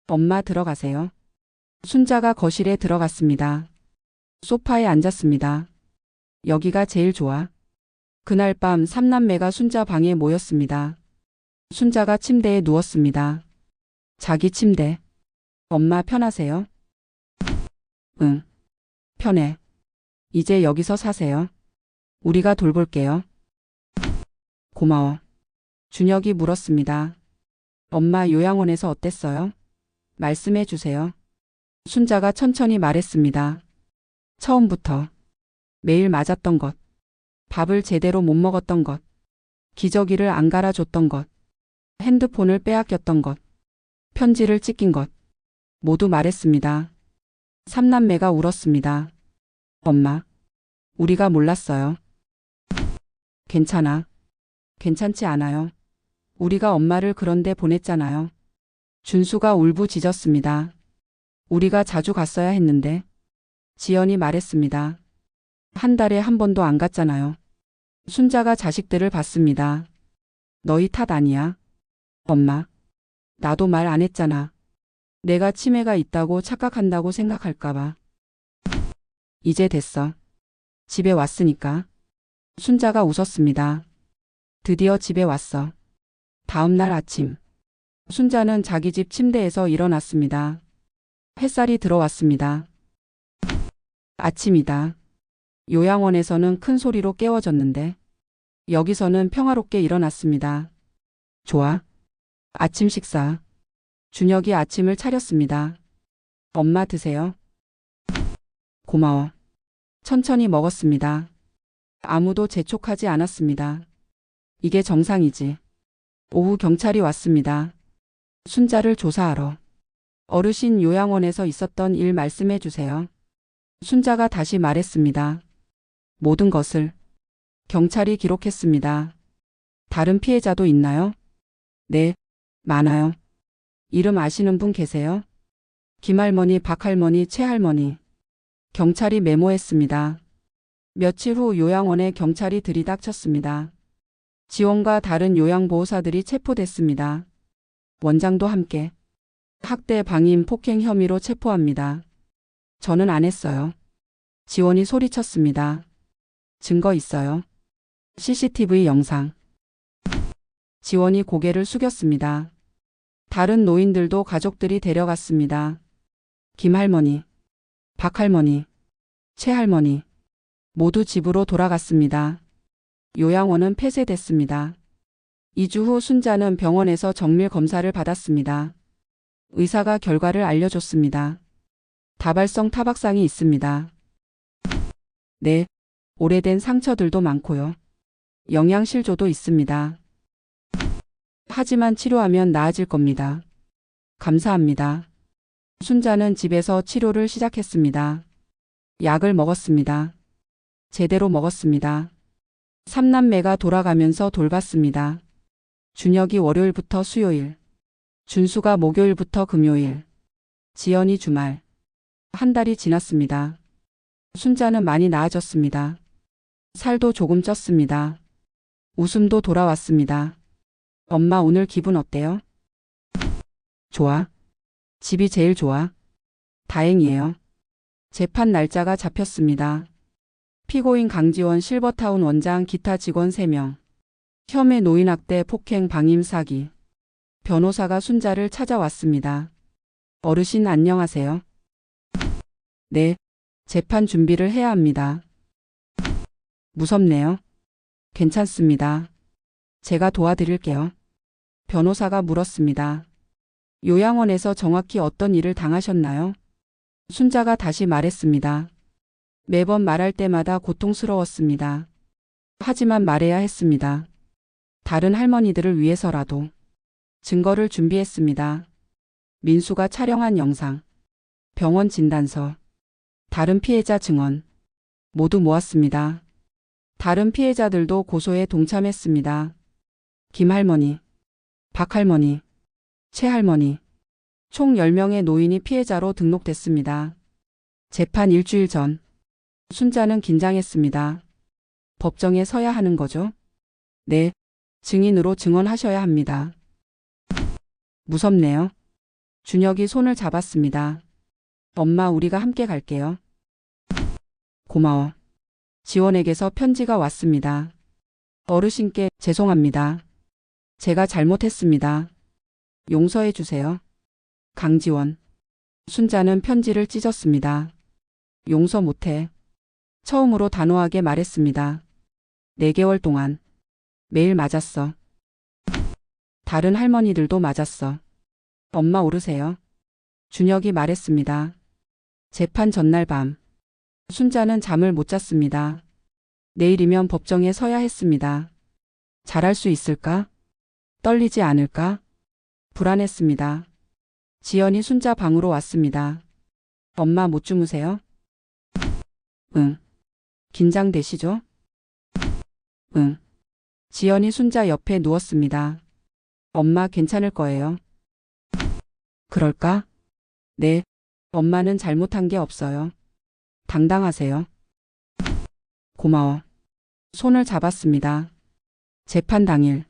[SPEAKER 1] 엄마 들어가세요. 순자가 거실에 들어갔습니다. 소파에 앉았습니다. 여기가 제일 좋아. 그날 밤 3남매가 순자 방에 모였습니다. 순자가 침대에 누웠습니다. 자기 침대. 엄마 편하세요? 응. 편해. 이제 여기서 사세요. 우리가 돌볼게요. 고마워. 준혁이 물었습니다. 엄마 요양원에서 어땠어요? 말씀해 주세요. 순자가 천천히 말했습니다. 처음부터. 매일 맞았던 것. 밥을 제대로 못 먹었던 것. 기저귀를 안 갈아줬던 것. 핸드폰을 빼앗겼던 것. 편지를 찢긴 것. 모두 말했습니다. 3남매가 울었습니다. 엄마. 우리가 몰랐어요. 괜찮아. 괜찮지 않아요. 우리가 엄마를 그런데 보냈잖아요. 준수가 울부짖었습니다. 우리가 자주 갔어야 했는데. 지연이 말했습니다. 한 달에 한 번도 안 갔잖아요. 순자가 자식들을 봤습니다. 너희 탓 아니야. 엄마. 나도 말 안 했잖아. 내가 치매가 있다고 착각한다고 생각할까봐. 이제 됐어. 집에 왔으니까. 순자가 웃었습니다. 드디어 집에 왔어. 다음 날 아침. 순자는 자기 집 침대에서 일어났습니다. 햇살이 들어왔습니다. 아침이다. 요양원에서는 큰 소리로 깨워졌는데 여기서는 평화롭게 일어났습니다. 좋아. 아침 식사. 준혁이 아침을 차렸습니다. 엄마 드세요. 고마워. 천천히 먹었습니다. 아무도 재촉하지 않았습니다. 이게 정상이지. 오후 경찰이 왔습니다. 순자를 조사하러. 어르신 요양원에서 있었던 일 말씀해 주세요. 순자가 다시 말했습니다. 모든 것을. 경찰이 기록했습니다. 다른 피해자도 있나요? 네, 많아요. 이름 아시는 분 계세요? 김할머니, 박할머니, 최할머니. 경찰이 메모했습니다. 며칠 후 요양원에 경찰이 들이닥쳤습니다. 지원과 다른 요양보호사들이 체포됐습니다. 원장도 함께. 학대, 방임, 폭행 혐의로 체포합니다. 저는 안 했어요. 지원이 소리쳤습니다. 증거 있어요. CCTV 영상. 지원이 고개를 숙였습니다. 다른 노인들도 가족들이 데려갔습니다. 김할머니, 박할머니, 최할머니 모두 집으로 돌아갔습니다. 요양원은 폐쇄됐습니다. 2주 후 순자는 병원에서 정밀 검사를 받았습니다. 의사가 결과를 알려줬습니다. 다발성 타박상이 있습니다. 네, 오래된 상처들도 많고요. 영양실조도 있습니다. 하지만 치료하면 나아질 겁니다. 감사합니다. 순자는 집에서 치료를 시작했습니다. 약을 먹었습니다. 제대로 먹었습니다. 3남매가 돌아가면서 돌봤습니다. 준혁이 월요일부터 수요일, 준수가 목요일부터 금요일, 지연이 주말. 한 달이 지났습니다. 순자는 많이 나아졌습니다. 살도 조금 쪘습니다. 웃음도 돌아왔습니다. 엄마 오늘 기분 어때요? 좋아. 집이 제일 좋아. 다행이에요. 재판 날짜가 잡혔습니다. 피고인 강지원 실버타운 원장 기타 직원 3명. 혐의 노인학대 폭행 방임 사기. 변호사가 순자를 찾아왔습니다. 어르신 안녕하세요. 네. 재판 준비를 해야 합니다. 무섭네요. 괜찮습니다. 제가 도와드릴게요. 변호사가 물었습니다. 요양원에서 정확히 어떤 일을 당하셨나요? 순자가 다시 말했습니다. 매번 말할 때마다 고통스러웠습니다. 하지만 말해야 했습니다. 다른 할머니들을 위해서라도 증거를 준비했습니다. 민수가 촬영한 영상, 병원 진단서, 다른 피해자 증언 모두 모았습니다. 다른 피해자들도 고소에 동참했습니다. 김할머니, 박할머니, 최할머니, 총 10명의 노인이 피해자로 등록됐습니다. 재판 일주일 전, 순자는 긴장했습니다. 법정에 서야 하는 거죠? 네, 증인으로 증언하셔야 합니다. 무섭네요. 준혁이 손을 잡았습니다. 엄마, 우리가 함께 갈게요. 고마워. 지원에게서 편지가 왔습니다. 어르신께 죄송합니다. 제가 잘못했습니다. 용서해 주세요. 강지원. 순자는 편지를 찢었습니다. 용서 못해. 처음으로 단호하게 말했습니다. 4개월 동안 매일 맞았어. 다른 할머니들도 맞았어. 엄마 오르세요. 준혁이 말했습니다. 재판 전날 밤, 순자는 잠을 못 잤습니다. 내일이면 법정에 서야 했습니다. 잘할 수 있을까? 떨리지 않을까? 불안했습니다. 지연이 순자 방으로 왔습니다. 엄마 못 주무세요? 응. 긴장되시죠? 응. 지연이 순자 옆에 누웠습니다. 엄마 괜찮을 거예요. 그럴까? 네. 엄마는 잘못한 게 없어요. 당당하세요. 고마워. 손을 잡았습니다. 재판 당일,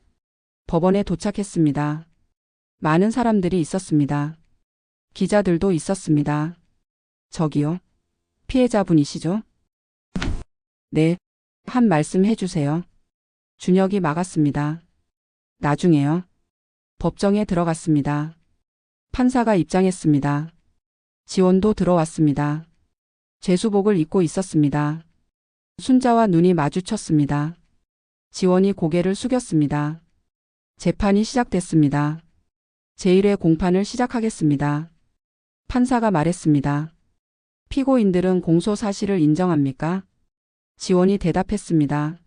[SPEAKER 1] 법원에 도착했습니다. 많은 사람들이 있었습니다. 기자들도 있었습니다. 저기요. 피해자분이시죠? 네. 한 말씀 해주세요. 준혁이 막았습니다. 나중에요. 법정에 들어갔습니다. 판사가 입장했습니다. 지원도 들어왔습니다. 죄수복을 입고 있었습니다. 순자와 눈이 마주쳤습니다. 지원이 고개를 숙였습니다. 재판이 시작됐습니다. 제1회 공판을 시작하겠습니다. 판사가 말했습니다. 피고인들은 공소 사실을 인정합니까? 지원이 대답했습니다.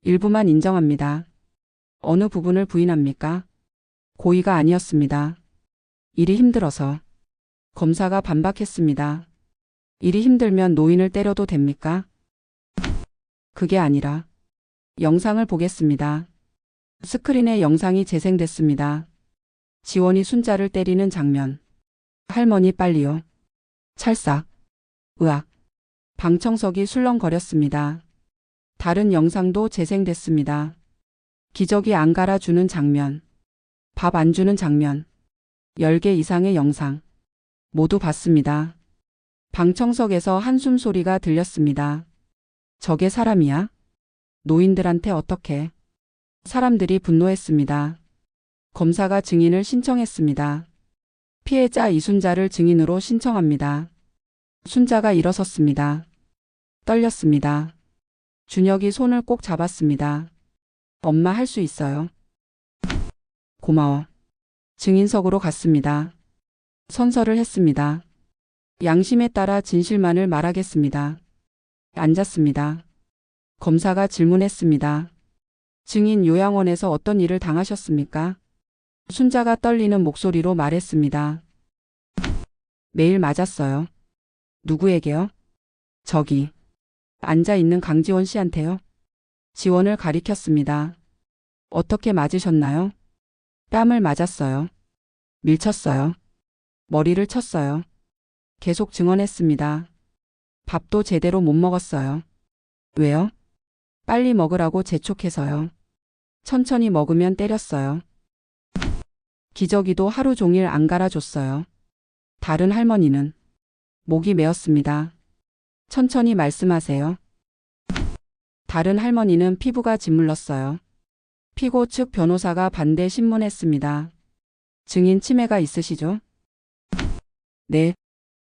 [SPEAKER 1] 일부만 인정합니다. 어느 부분을 부인합니까? 고의가 아니었습니다. 일이 힘들어서. 검사가 반박했습니다. 일이 힘들면 노인을 때려도 됩니까? 그게 아니라 영상을 보겠습니다. 스크린에 영상이 재생됐습니다. 지원이 순자를 때리는 장면. 할머니 빨리요. 찰싹. 으악. 방청석이 술렁거렸습니다. 다른 영상도 재생됐습니다. 기저귀 안 갈아주는 장면. 밥 안 주는 장면. 10개 이상의 영상. 모두 봤습니다. 방청석에서 한숨 소리가 들렸습니다. 저게 사람이야? 노인들한테 어떻게? 사람들이 분노했습니다. 검사가 증인을 신청했습니다. 피해자 이순자를 증인으로 신청합니다. 순자가 일어섰습니다. 떨렸습니다. 준혁이 손을 꼭 잡았습니다. 엄마 할 수 있어요. 고마워. 증인석으로 갔습니다. 선서를 했습니다. 양심에 따라 진실만을 말하겠습니다. 앉았습니다. 검사가 질문했습니다. 증인 요양원에서 어떤 일을 당하셨습니까? 순자가 떨리는 목소리로 말했습니다. 매일 맞았어요. 누구에게요? 저기. 앉아있는 강지원 씨한테요. 지원을 가리켰습니다. 어떻게 맞으셨나요? 뺨을 맞았어요. 밀쳤어요. 머리를 쳤어요. 계속 증언했습니다. 밥도 제대로 못 먹었어요. 왜요? 빨리 먹으라고 재촉해서요. 천천히 먹으면 때렸어요. 기저귀도 하루 종일 안 갈아줬어요. 다른 할머니는 목이 메었습니다. 천천히 말씀하세요. 다른 할머니는 피부가 짓물렀어요. 피고 측 변호사가 반대 신문했습니다. 증인 치매가 있으시죠? 네.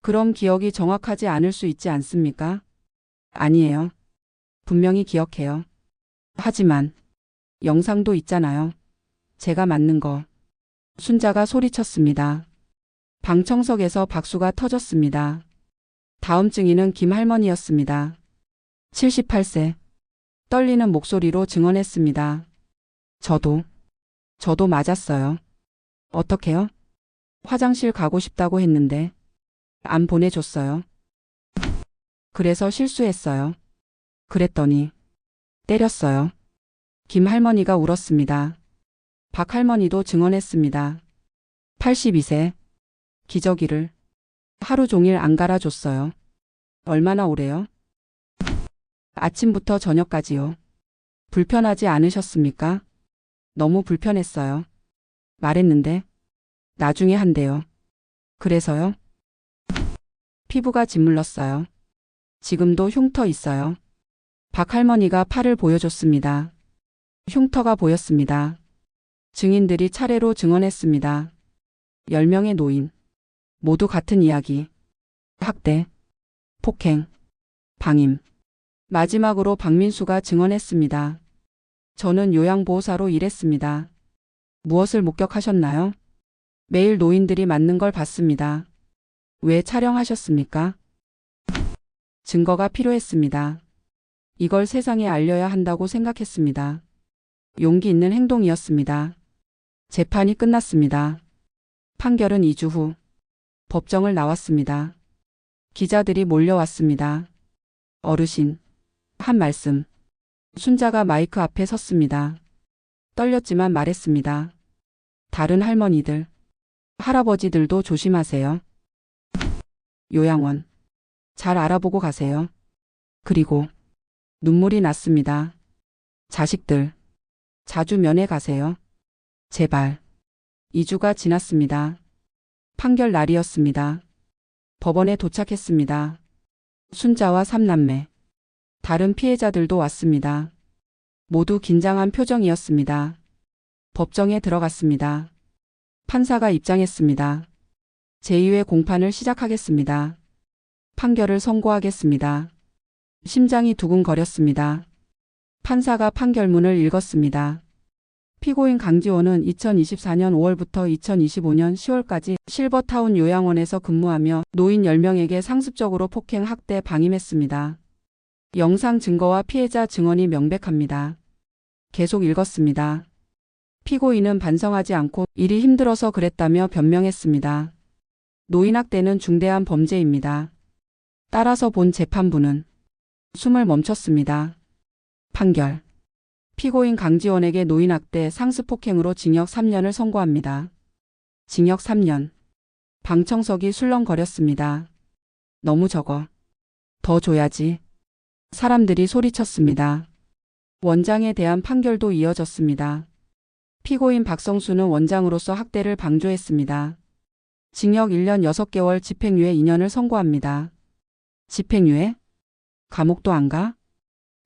[SPEAKER 1] 그럼 기억이 정확하지 않을 수 있지 않습니까? 아니에요. 분명히 기억해요. 하지만 영상도 있잖아요. 제가 맞는 거. 순자가 소리쳤습니다. 방청석에서 박수가 터졌습니다. 다음 증인은 김할머니였습니다. 78세. 떨리는 목소리로 증언했습니다. 저도 맞았어요. 어떡해요? 화장실 가고 싶다고 했는데 안 보내줬어요. 그래서 실수했어요. 그랬더니 때렸어요. 김 할머니가 울었습니다. 박 할머니도 증언했습니다. 82세. 기저귀를 하루 종일 안 갈아줬어요. 얼마나 오래요? 아침부터 저녁까지요. 불편하지 않으셨습니까? 너무 불편했어요. 말했는데 나중에 한대요. 그래서요? 피부가 짓물렀어요. 지금도 흉터 있어요. 박 할머니가 팔을 보여줬습니다. 흉터가 보였습니다. 증인들이 차례로 증언했습니다. 10명의 노인. 모두 같은 이야기. 학대, 폭행, 방임. 마지막으로 박민수가 증언했습니다. 저는 요양보호사로 일했습니다. 무엇을 목격하셨나요? 매일 노인들이 맞는 걸 봤습니다. 왜 촬영하셨습니까? 증거가 필요했습니다. 이걸 세상에 알려야 한다고 생각했습니다. 용기 있는 행동이었습니다. 재판이 끝났습니다. 판결은 2주 후 법정을 나왔습니다. 기자들이 몰려왔습니다. 어르신, 한 말씀. 순자가 마이크 앞에 섰습니다. 떨렸지만 말했습니다. 다른 할머니들, 할아버지들도 조심하세요. 요양원, 잘 알아보고 가세요. 그리고 눈물이 났습니다. 자식들, 자주 면회 가세요. 제발. 2주가 지났습니다. 판결 날이었습니다. 법원에 도착했습니다. 순자와 3남매. 다른 피해자들도 왔습니다. 모두 긴장한 표정이었습니다. 법정에 들어갔습니다. 판사가 입장했습니다. 제2회 공판을 시작하겠습니다. 판결을 선고하겠습니다. 심장이 두근거렸습니다. 판사가 판결문을 읽었습니다. 피고인 강지원은 2024년 5월부터 2025년 10월까지 실버타운 요양원에서 근무하며 노인 10명에게 상습적으로 폭행, 학대, 방임했습니다. 영상 증거와 피해자 증언이 명백합니다. 계속 읽었습니다. 피고인은 반성하지 않고 일이 힘들어서 그랬다며 변명했습니다. 노인학대는 중대한 범죄입니다. 따라서 본 재판부는 숨을 멈췄습니다. 판결. 피고인 강지원에게 노인학대, 상습폭행으로 징역 3년을 선고합니다. 징역 3년. 방청석이 술렁거렸습니다. 너무 적어. 더 줘야지. 사람들이 소리쳤습니다. 원장에 대한 판결도 이어졌습니다. 피고인 박성수는 원장으로서 학대를 방조했습니다. 징역 1년 6개월, 집행유예 2년을 선고합니다. 집행유예? 감옥도 안 가?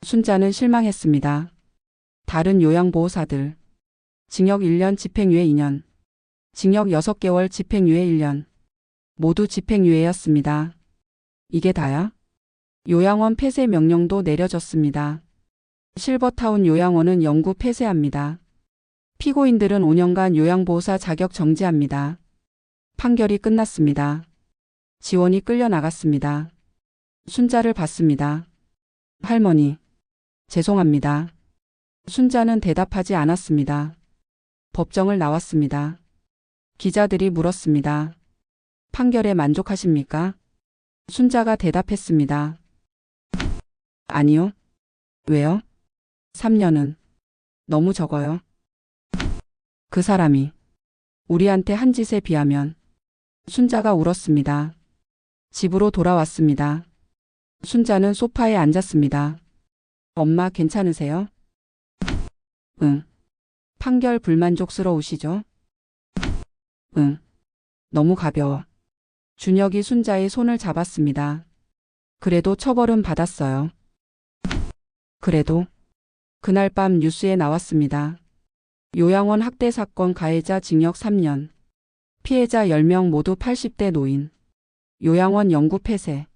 [SPEAKER 1] 순자는 실망했습니다. 다른 요양보호사들. 징역 1년, 집행유예 2년. 징역 6개월, 집행유예 1년. 모두 집행유예였습니다. 이게 다야? 요양원 폐쇄 명령도 내려졌습니다. 실버타운 요양원은 영구 폐쇄합니다. 피고인들은 5년간 요양보호사 자격 정지합니다. 판결이 끝났습니다. 지원이 끌려나갔습니다. 순자를 봤습니다. 할머니, 죄송합니다. 순자는 대답하지 않았습니다. 법정을 나왔습니다. 기자들이 물었습니다. 판결에 만족하십니까? 순자가 대답했습니다. 아니요. 왜요? 3년은 너무 적어요. 그 사람이 우리한테 한 짓에 비하면. 순자가 울었습니다. 집으로 돌아왔습니다. 순자는 소파에 앉았습니다. 엄마 괜찮으세요? 응. 판결 불만족스러우시죠? 응. 너무 가벼워. 준혁이 순자의 손을 잡았습니다. 그래도 처벌은 받았어요. 그래도 그날 밤 뉴스에 나왔습니다. 요양원 학대 사건 가해자 징역 3년. 피해자 10명 모두 80대 노인. 요양원 영구 폐쇄.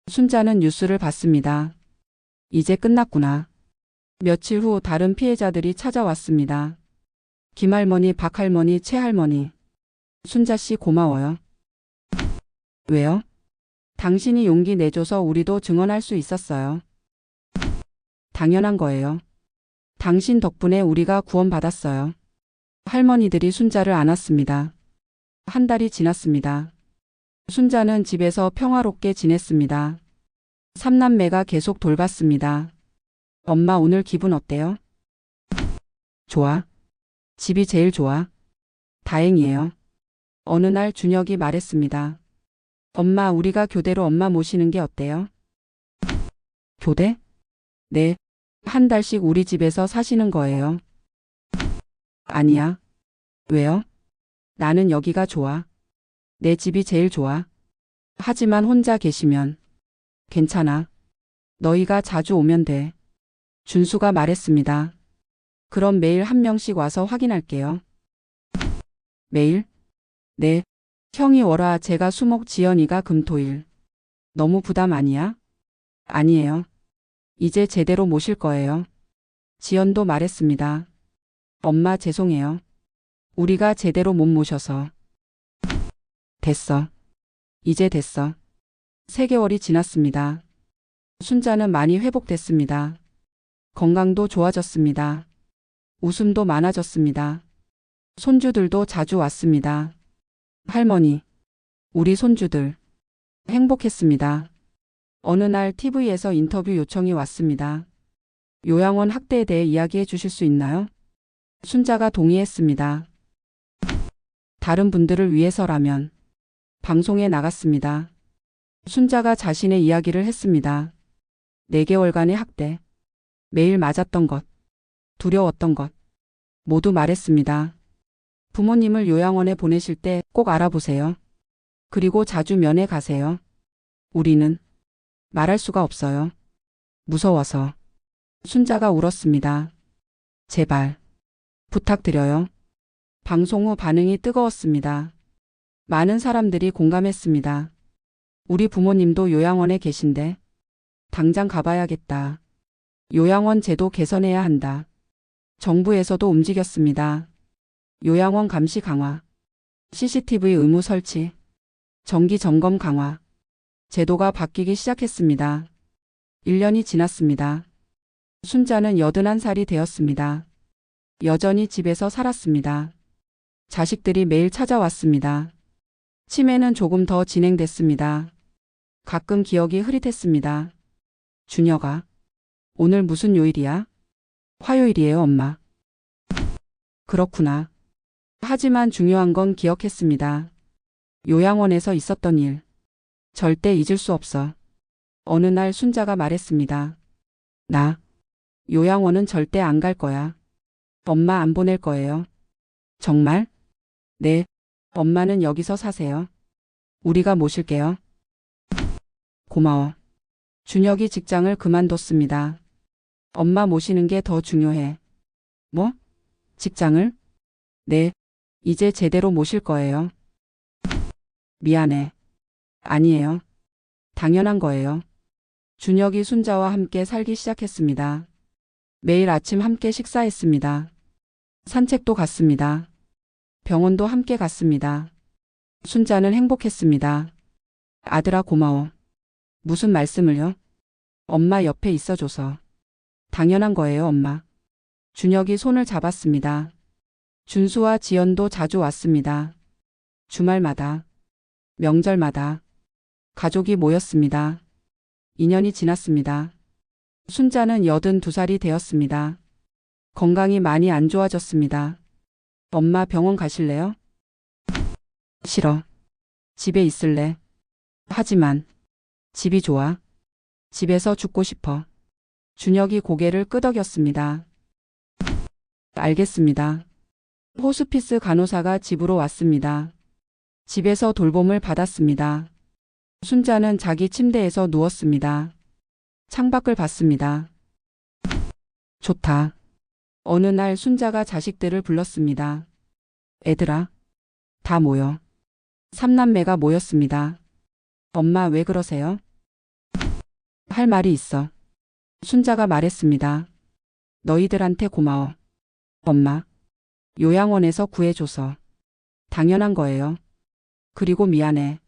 [SPEAKER 1] 순자는 뉴스를 봤습니다. 이제 끝났구나. 며칠 후 다른 피해자들이 찾아왔습니다. 김할머니, 박할머니, 최할머니. 순자 씨 고마워요. 왜요? 당신이 용기 내줘서 우리도 증언할 수 있었어요. 당연한 거예요. 당신 덕분에 우리가 구원받았어요. 할머니들이 순자를 안았습니다. 한 달이 지났습니다. 순자는 집에서 평화롭게 지냈습니다. 삼남매가 계속 돌봤습니다. 엄마 오늘 기분 어때요? 좋아. 집이 제일 좋아. 다행이에요. 어느 날 준혁이 말했습니다. 엄마 우리가 교대로 엄마 모시는 게 어때요? 교대? 네. 한 달씩 우리 집에서 사시는 거예요. 아니야. 왜요? 나는 여기가 좋아. 내 집이 제일 좋아. 하지만 혼자 계시면 괜찮아. 너희가 자주 오면 돼. 준수가 말했습니다. 그럼 매일 한 명씩 와서 확인할게요. 매일? 네. 형이 월화 제가 수목 지연이가 금토일. 너무 부담 아니야? 아니에요. 이제 제대로 모실 거예요. 지연도 말했습니다. 엄마 죄송해요. 우리가 제대로 못 모셔서. 됐어. 이제 됐어. 3개월이 지났습니다. 순자는 많이 회복됐습니다. 건강도 좋아졌습니다. 웃음도 많아졌습니다. 손주들도 자주 왔습니다. 할머니, 우리 손주들 행복했습니다. 어느 날 TV에서 인터뷰 요청이 왔습니다. 요양원 학대에 대해 이야기해 주실 수 있나요? 순자가 동의했습니다. 다른 분들을 위해서라면 방송에 나갔습니다. 순자가 자신의 이야기를 했습니다. 4개월간의 학대, 매일 맞았던 것, 두려웠던 것, 모두 말했습니다. 부모님을 요양원에 보내실 때 꼭 알아보세요. 그리고 자주 면회 가세요. 우리는 말할 수가 없어요. 무서워서. 순자가 울었습니다. 제발. 부탁드려요. 방송 후 반응이 뜨거웠습니다. 많은 사람들이 공감했습니다. 우리 부모님도 요양원에 계신데 당장 가봐야겠다. 요양원 제도 개선해야 한다. 정부에서도 움직였습니다. 요양원 감시 강화, CCTV 의무 설치, 정기 점검 강화, 제도가 바뀌기 시작했습니다. 1년이 지났습니다. 순자는 81살이 되었습니다. 여전히 집에서 살았습니다. 자식들이 매일 찾아왔습니다. 치매는 조금 더 진행됐습니다. 가끔 기억이 흐릿했습니다. 준혁아, 오늘 무슨 요일이야? 화요일이에요, 엄마. 그렇구나. 하지만 중요한 건 기억했습니다. 요양원에서 있었던 일. 절대 잊을 수 없어. 어느 날 순자가 말했습니다. 나 요양원은 절대 안 갈 거야. 엄마 안 보낼 거예요. 정말? 네. 엄마는 여기서 사세요. 우리가 모실게요. 고마워. 준혁이 직장을 그만뒀습니다. 엄마 모시는 게 더 중요해. 뭐? 직장을? 네. 이제 제대로 모실 거예요. 미안해. 아니에요. 당연한 거예요. 준혁이 순자와 함께 살기 시작했습니다. 매일 아침 함께 식사했습니다. 산책도 갔습니다. 병원도 함께 갔습니다. 순자는 행복했습니다. 아들아 고마워. 무슨 말씀을요? 엄마 옆에 있어줘서. 당연한 거예요, 엄마. 준혁이 손을 잡았습니다. 준수와 지연도 자주 왔습니다. 주말마다, 명절마다 가족이 모였습니다. 2년이 지났습니다. 순자는 82살이 되었습니다. 건강이 많이 안 좋아졌습니다. 엄마 병원 가실래요? 싫어. 집에 있을래. 하지만 집이 좋아. 집에서 죽고 싶어. 준혁이 고개를 끄덕였습니다. 알겠습니다. 호스피스 간호사가 집으로 왔습니다. 집에서 돌봄을 받았습니다. 순자는 자기 침대에서 누웠습니다. 창밖을 봤습니다. 좋다. 어느 날 순자가 자식들을 불렀습니다. 애들아, 다 모여. 삼남매가 모였습니다. 엄마 왜 그러세요? 할 말이 있어. 순자가 말했습니다. 너희들한테 고마워. 엄마, 요양원에서 구해줘서. 당연한 거예요. 그리고 미안해.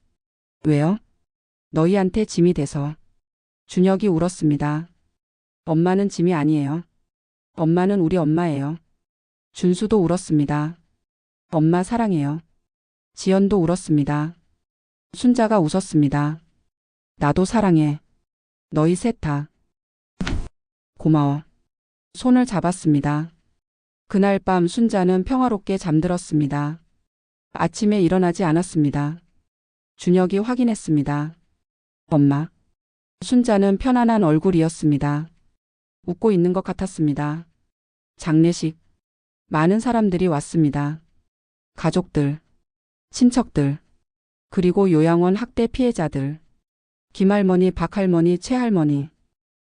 [SPEAKER 1] 왜요? 너희한테 짐이 돼서. 준혁이 울었습니다. 엄마는 짐이 아니에요. 엄마는 우리 엄마예요. 준수도 울었습니다. 엄마 사랑해요. 지연도 울었습니다. 순자가 웃었습니다. 나도 사랑해. 너희 셋 다. 고마워. 손을 잡았습니다. 그날 밤 순자는 평화롭게 잠들었습니다. 아침에 일어나지 않았습니다. 준혁이 확인했습니다. 엄마. 순자는 편안한 얼굴이었습니다. 웃고 있는 것 같았습니다. 장례식. 많은 사람들이 왔습니다. 가족들, 친척들, 그리고 요양원 학대 피해자들. 김할머니, 박할머니, 최할머니.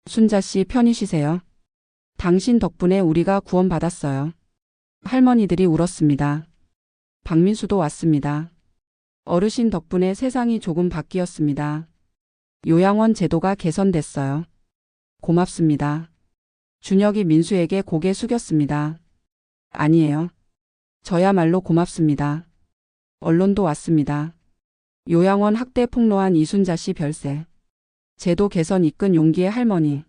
[SPEAKER 1] 순자 씨 편히 쉬세요. 당신 덕분에 우리가 구원받았어요. 할머니들이 울었습니다. 박민수도 왔습니다. 어르신 덕분에 세상이 조금 바뀌었습니다. 요양원 제도가 개선됐어요. 고맙습니다. 준혁이 민수에게 고개 숙였습니다. 아니에요. 저야말로 고맙습니다. 언론도 왔습니다. 요양원 학대 폭로한 이순자 씨 별세. 제도 개선 이끈 용기의 할머니.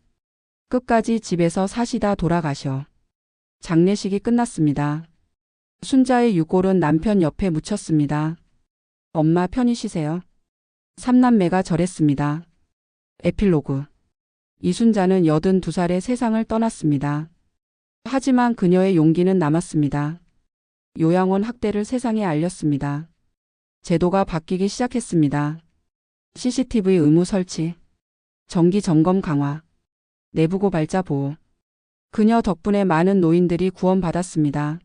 [SPEAKER 1] 끝까지 집에서 사시다 돌아가셔. 장례식이 끝났습니다. 순자의 유골은 남편 옆에 묻혔습니다. 엄마 편히 쉬세요. 삼남매가 절했습니다. 에필로그. 이순자는 82살에 세상을 떠났습니다. 하지만 그녀의 용기는 남았습니다. 요양원 학대를 세상에 알렸습니다. 제도가 바뀌기 시작했습니다. CCTV 의무 설치, 정기 점검 강화, 내부 고발자 보호. 그녀 덕분에 많은 노인들이 구원받았습니다.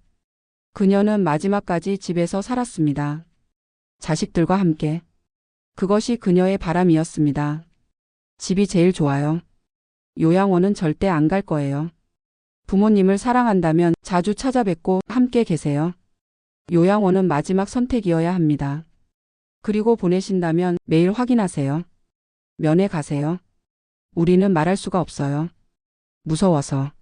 [SPEAKER 1] 그녀는 마지막까지 집에서 살았습니다. 자식들과 함께. 그것이 그녀의 바람이었습니다. 집이 제일 좋아요. 요양원은 절대 안 갈 거예요. 부모님을 사랑한다면 자주 찾아뵙고 함께 계세요. 요양원은 마지막 선택이어야 합니다. 그리고 보내신다면 매일 확인하세요. 면회 가세요. 우리는 말할 수가 없어요. 무서워서.